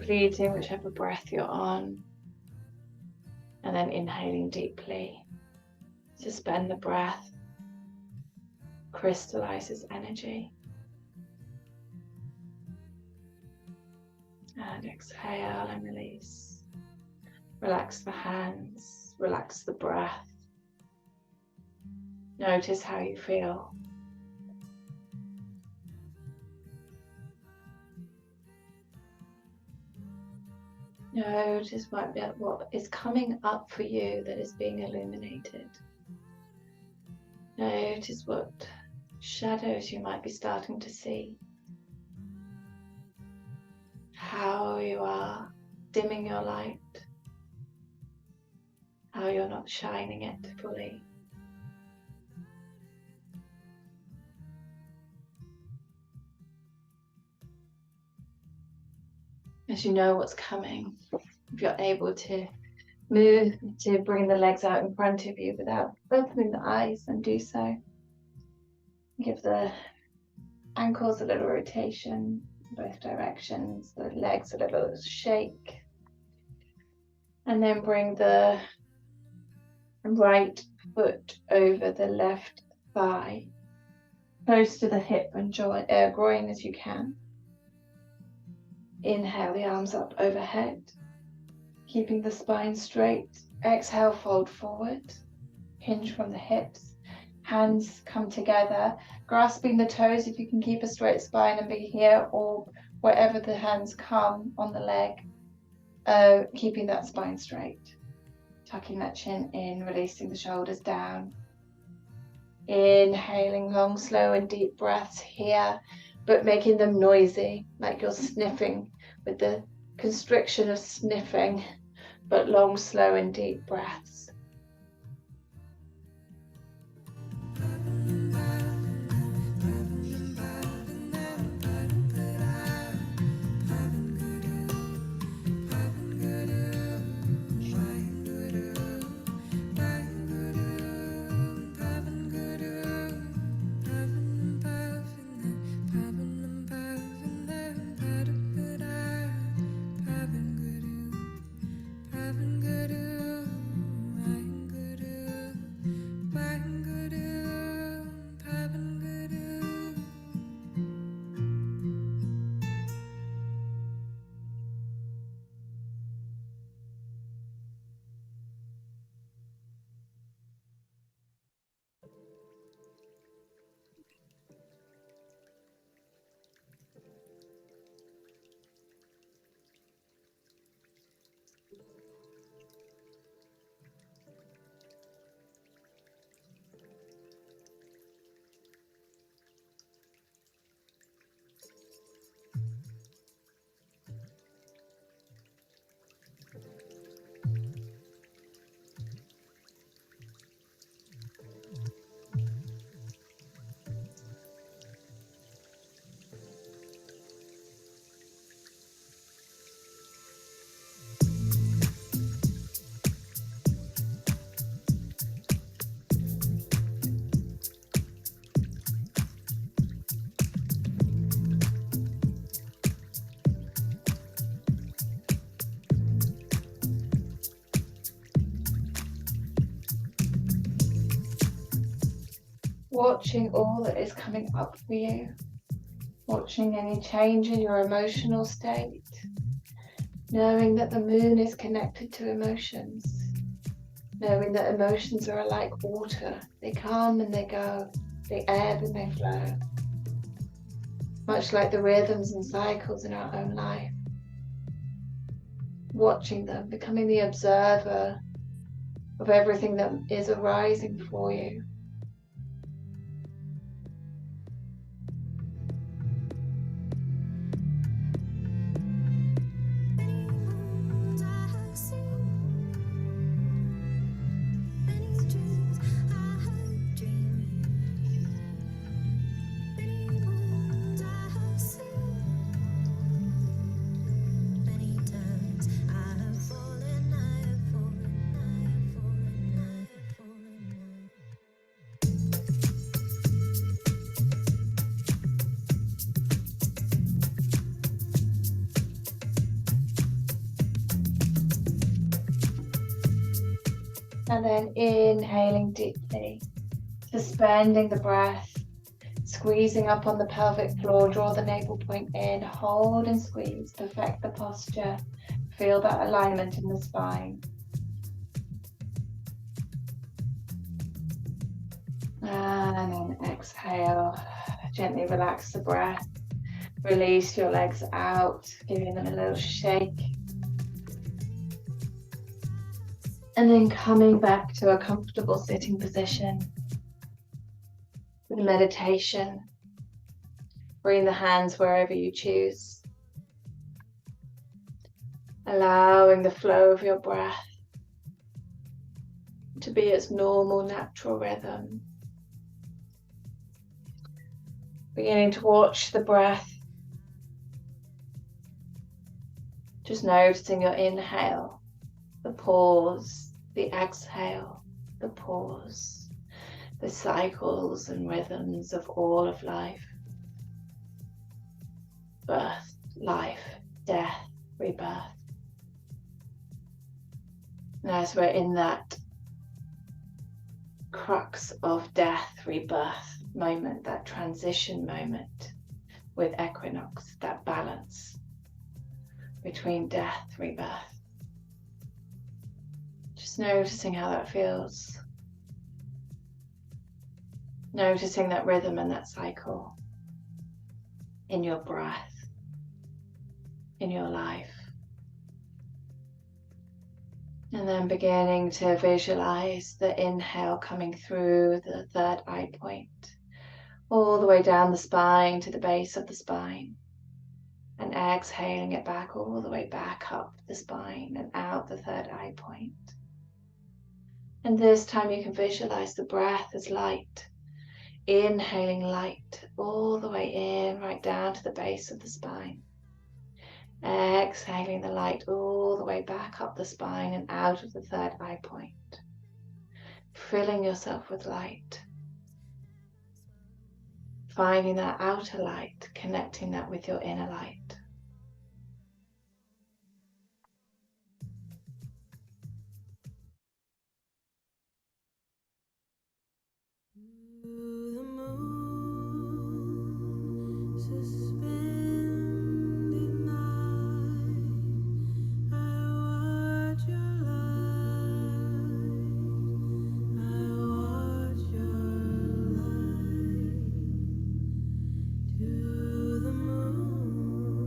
completing whichever breath you're on, and then inhaling deeply. Suspend the breath, crystallizes energy. And exhale and release. Relax the hands, relax the breath. Notice how you feel. Notice what is coming up for you that is being illuminated. Notice what shadows you might be starting to see. How you are dimming your light. How you're not shining it fully. As you know what's coming, if you're able to move to bring the legs out in front of you without opening the eyes, then do so. Give the ankles a little rotation in both directions, the legs a little shake. And then bring the right foot over the left thigh, close to the hip and groin as you can. Inhale the arms up overhead, keeping the spine straight. Exhale, fold forward, hinge from the hips. Hands come together, grasping the toes if you can keep a straight spine and be here, or wherever the hands come on the leg, keeping that spine straight. Tucking that chin in, releasing the shoulders down. Inhaling long, slow and deep breaths here, but making them noisy, like you're sniffing with the constriction of sniffing, but long, slow and deep breaths. Watching all that is coming up for you, watching any change in your emotional state, knowing that the moon is connected to emotions, knowing that emotions are like water, they come and they go, they ebb and they flow, much like the rhythms and cycles in our own life. Watching them, becoming the observer of everything that is arising for you. And then inhaling deeply, suspending the breath, squeezing up on the pelvic floor, draw the navel point in, hold and squeeze, perfect the posture, feel that alignment in the spine. And then exhale, gently relax the breath, release your legs out, giving them a little shake. And then coming back to a comfortable sitting position with meditation. Bring the hands wherever you choose. Allowing the flow of your breath to be its normal, natural rhythm. Beginning to watch the breath. Just noticing your inhale, the pause, the exhale, the pause, the cycles and rhythms of all of life. Birth, life, death, rebirth. And as we're in that crux of death, rebirth moment, that transition moment with equinox, that balance between death, rebirth. Just noticing how that feels. Noticing that rhythm and that cycle in your breath, in your life. And then beginning to visualize the inhale coming through the third eye point, all the way down the spine to the base of the spine. And exhaling it back all the way back up the spine and out the third eye point. And this time you can visualize the breath as light. Inhaling light all the way in, right down to the base of the spine. Exhaling the light all the way back up the spine and out of the third eye point. Filling yourself with light. Finding that outer light, connecting that with your inner light. To the moon, suspended night, I watch your light, I watch your light. To the moon,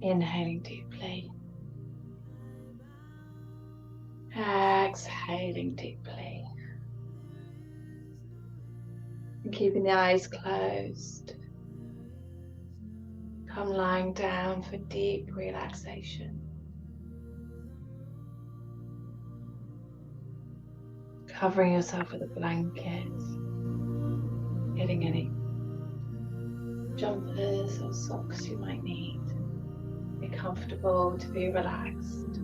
Inhaling deeply. Exhaling deeply. And keeping the eyes closed. Come lying down for deep relaxation. Covering yourself with a blanket. Getting any jumpers or socks you might need. Be comfortable to be relaxed.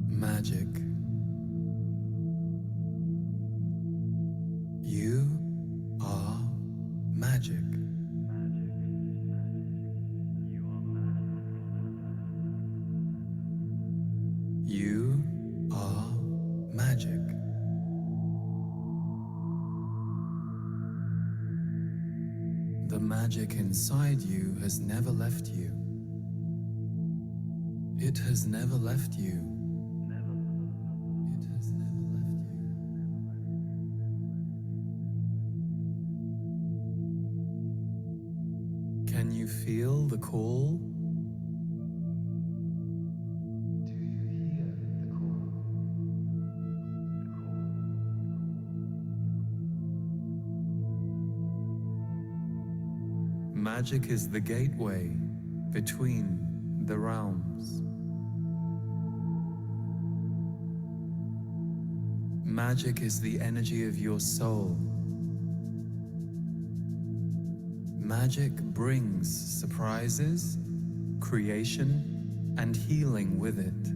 Magic. You are magic. You are magic. The magic inside you has never left you. It has never left you. It has never left you. Can you feel the call? Do you hear the call? Magic is the gateway between the realms. Magic is the energy of your soul. Magic brings surprises, creation, and healing with it.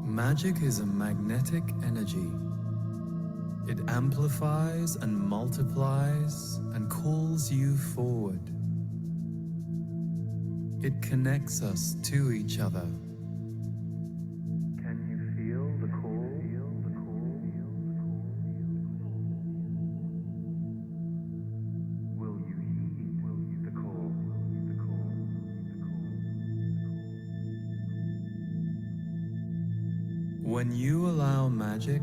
Magic is a magnetic energy. It amplifies and multiplies and calls you forward. It connects us to each other. Can you feel the call? Will you heed the call? When you allow magic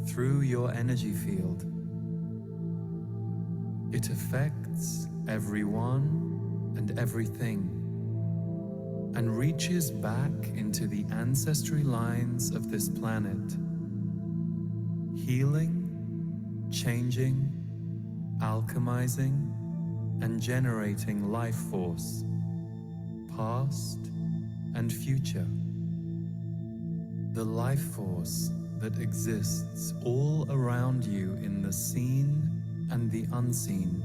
through your energy field, it affects everyone and everything and reaches back into the ancestry lines of this planet, healing, changing, alchemizing, and generating life force, past and future. The life force that exists all around you in the seen and the unseen.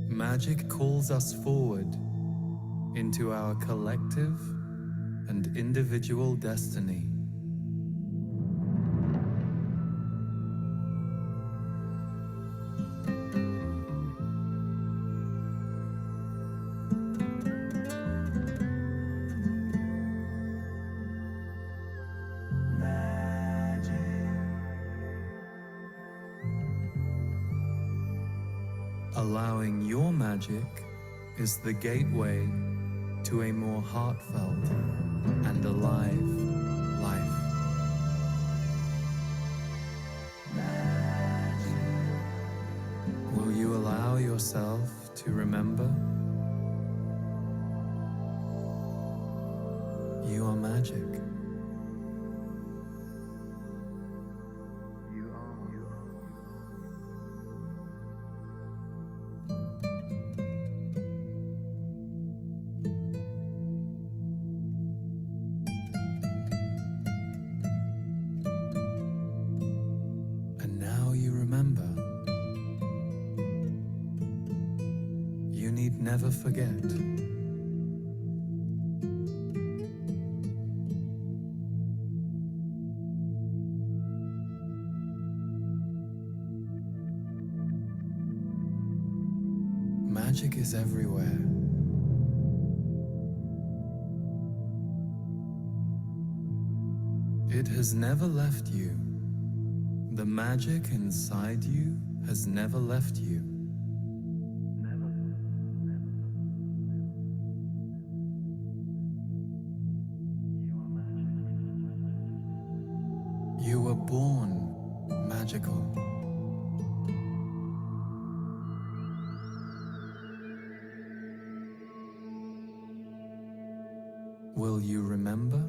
Magic calls us forward into our collective and individual destiny. Allowing your magic is the gateway to a more heartfelt and alive life. Will you allow yourself to remember? You are magic. And now you remember. You need never forget. Magic is everywhere. It has never left you. The magic inside you has never left you. You were born magical. Will you remember?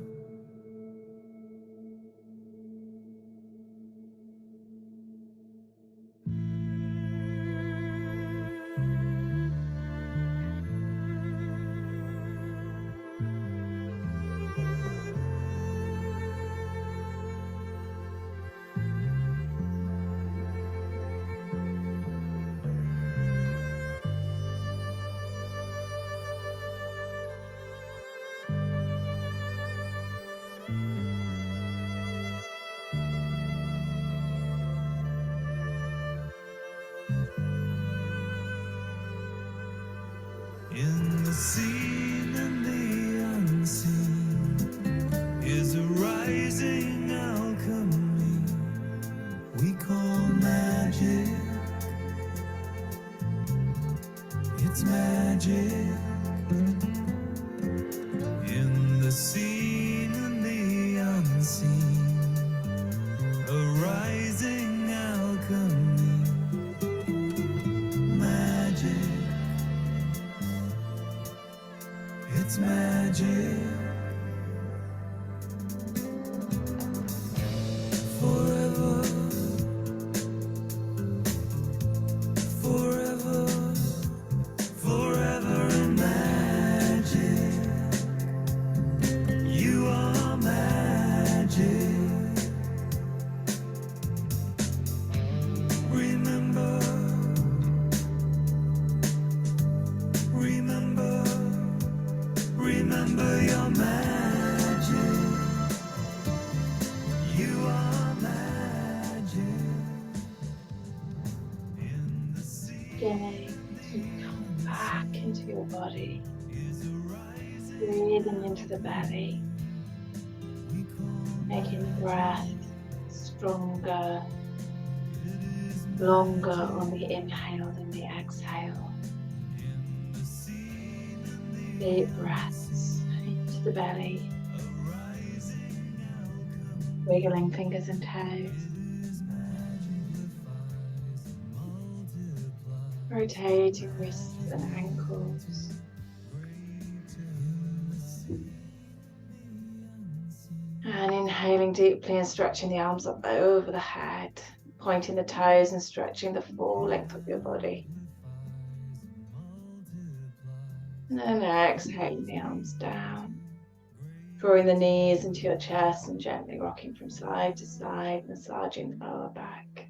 In the seen and the unseen is a rising alchemy we call magic. It's magic. In the seen and the unseen, a rising alchemy, magic. It's magic. Forever, forever, forever in magic. You are magic. Remember, remember. Remember your magic. You are magic. In the sea. your body. Breathing into the belly, making the breath stronger, longer on the inhale than the exhale. Deep breaths into the belly, wiggling fingers and toes, rotating wrists and ankles. And inhaling deeply and stretching the arms up over the head, pointing the toes and stretching the full length of your body. And then exhaling the arms down, drawing the knees into your chest and gently rocking from side to side, massaging the lower back.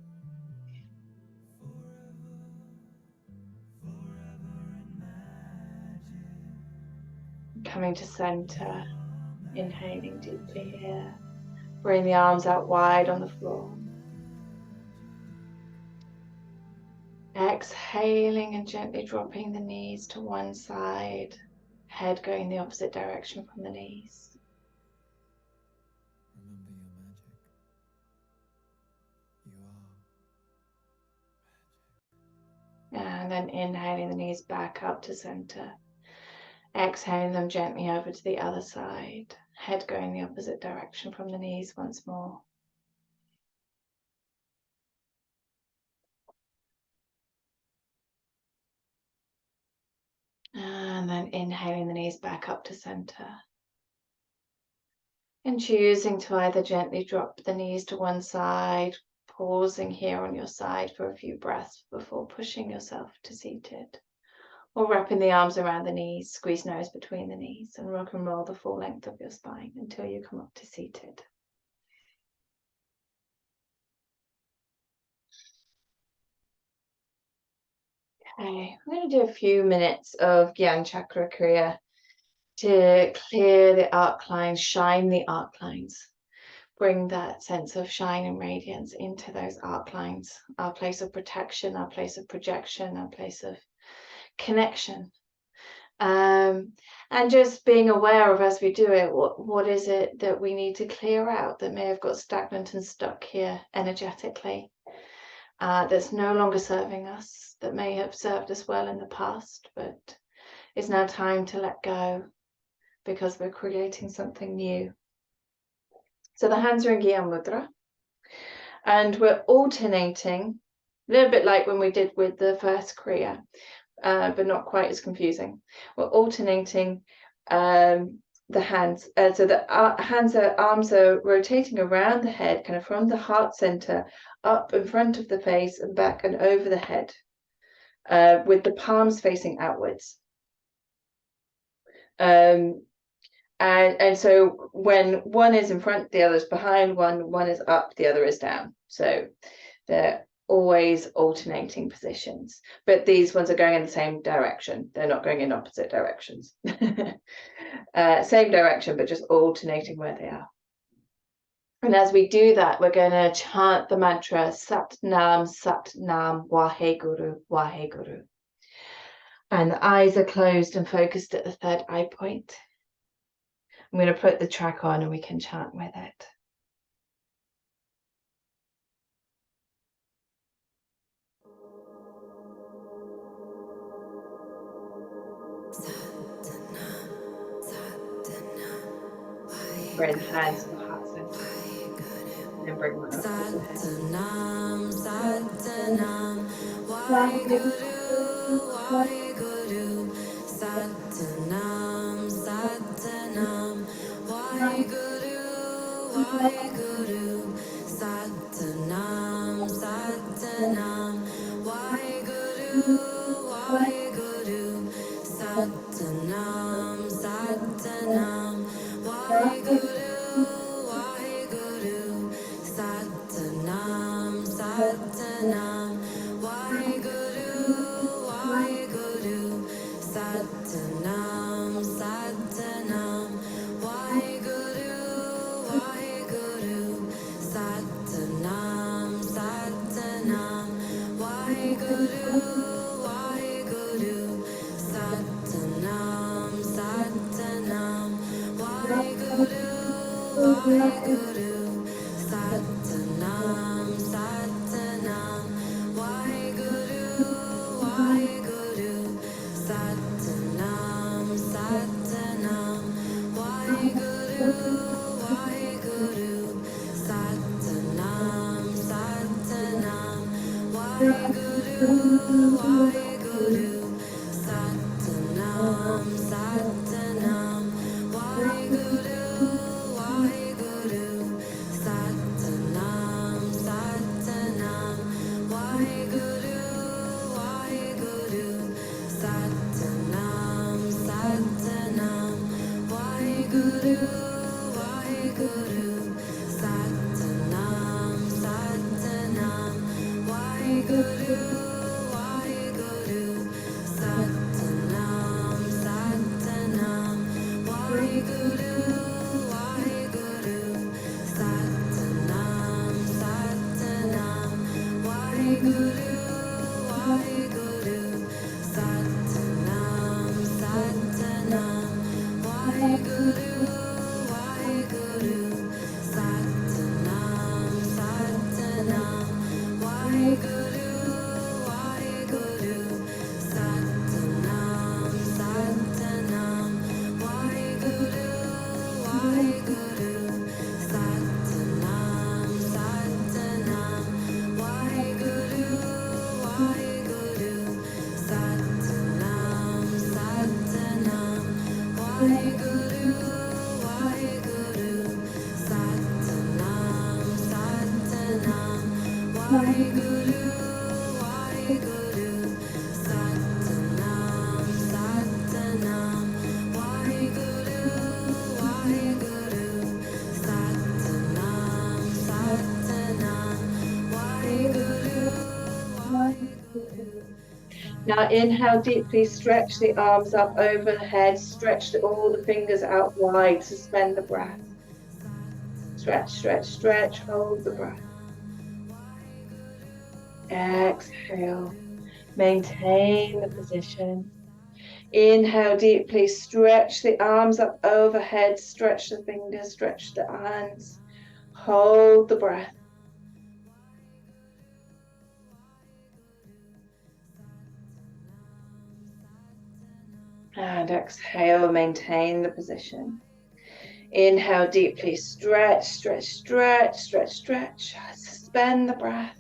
Coming to center, inhaling deeply here. Bring the arms out wide on the floor. Exhaling and gently dropping the knees to one side, head going the opposite direction from the knees. Remember your magic. You are. And then inhaling the knees back up to center. Exhaling them gently over to the other side, head going the opposite direction from the knees once more. And then inhaling the knees back up to center. And choosing to either gently drop the knees to one side, pausing here on your side for a few breaths before pushing yourself to seated. Or wrapping the arms around the knees, squeeze nose between the knees and rock and roll the full length of your spine until you come up to seated. Okay, I'm going to do a few minutes of Gyan Chakra Kriya to clear the arc lines, shine the arc lines. Bring that sense of shine and radiance into those arc lines, our place of protection, our place of projection, our place of connection. And just being aware of, as we do it, what is it that we need to clear out that may have got stagnant and stuck here energetically, that's no longer serving us, that may have served us well in the past, but it's now time to let go because we're creating something new. So the hands are in Gyan Mudra, and we're alternating, a little bit like when we did with the first Kriya, but not quite as confusing. We're alternating the hands, so the arms are rotating around the head, kind of from the heart center, up in front of the face and back and over the head, with the palms facing outwards. And so when one is in front, the other is behind, one is up, the other is down. So they're always alternating positions, but these ones are going in the same direction. They're not going in opposite directions. Same direction, but just alternating where they are. And as we do that, we're going to chant the mantra Sat Nam, Waheguru, Waheguru. And the eyes are closed and focused at the third eye point. I'm going to put the track on and we can chant with it. Bring hands to the heart center. And then bring them up to the head. Satanam, Satanam, Waheguru, Waheguru, Satanam, Satanam, Waheguru, Waheguru, Satanam, Satanam, Waheguru, Waheguru, Satanam, Satanam, Waheguru. Satanam, Satanam, Waheguru, Waheguru, Satanam, Satanam, Waheguru, Waheguru, Satanam, Satanam, Waheguru, Waheguru, Satanam. Waheguru, Satanam, Satanam, Waheguru, Waheguru, Satanam, Satanam, Waheguru, Waheguru, Satanam, Satanam, Waheguru, Waheguru, Satanam, Satanam, Waheguru, Waheguru, Satanam, Satanam, Waheguru, Waheguru, Satanam, Satanam, Waheguru, Waheguru, Satanam, Satanam, Waheguru, Waheguru, Satanam, Satanam, Waheguru, Waheguru, Satanam, Satanam, Waheguru, Waheguru, Satanam, Satanam, Waheguru, Waheguru, Satanam, Satanam, Waheguru, Waheguru, Satanam, Satanam, Waheguru, Waheguru, Satanam, Satanam, Waheguru, Waheguru, Satanam, Satanam, Waheguru, Waheguru, Satanam, Satanam, Waheguru, Waheguru, Satanam, Satanam, Waheguru, Waheguru, Satanam, Satanam, Waheguru, Waheguru. Now inhale deeply, stretch the arms up over the head, stretch all the fingers out wide, suspend the breath. Stretch, stretch, stretch, hold the breath. Exhale, maintain the position. Inhale deeply, stretch the arms up overhead, stretch the fingers, stretch the hands. Hold the breath. And exhale, maintain the position. Inhale deeply, stretch, stretch, stretch, stretch, stretch. Suspend the breath.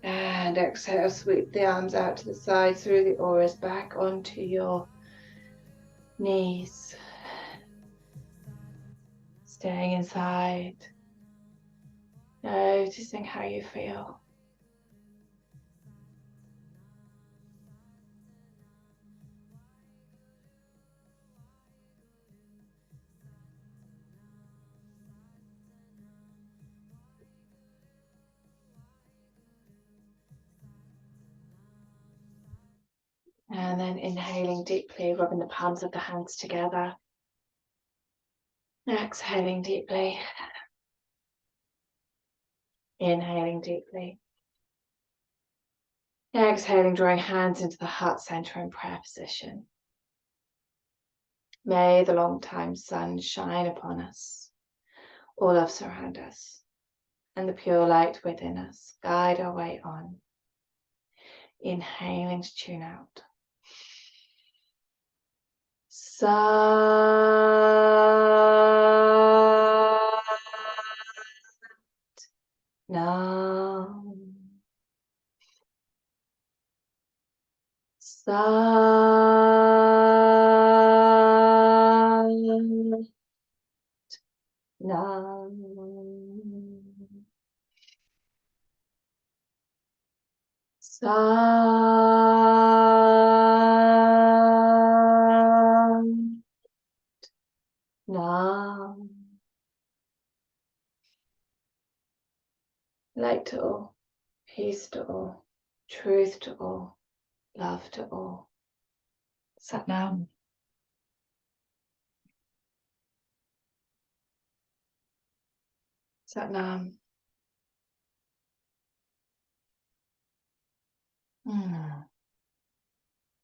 And exhale, sweep the arms out to the side through the auras back onto your knees. Staying inside. Noticing how you feel. And then inhaling deeply, rubbing the palms of the hands together. Exhaling deeply. Inhaling deeply. Exhaling, drawing hands into the heart center in prayer position. May the long time sun shine upon us. All love surround us. And the pure light within us guide our way on. Inhaling to tune out. Nam. Nam. Nam. Light to all, peace to all, truth to all, love to all. Sat Nam. Sat Nam.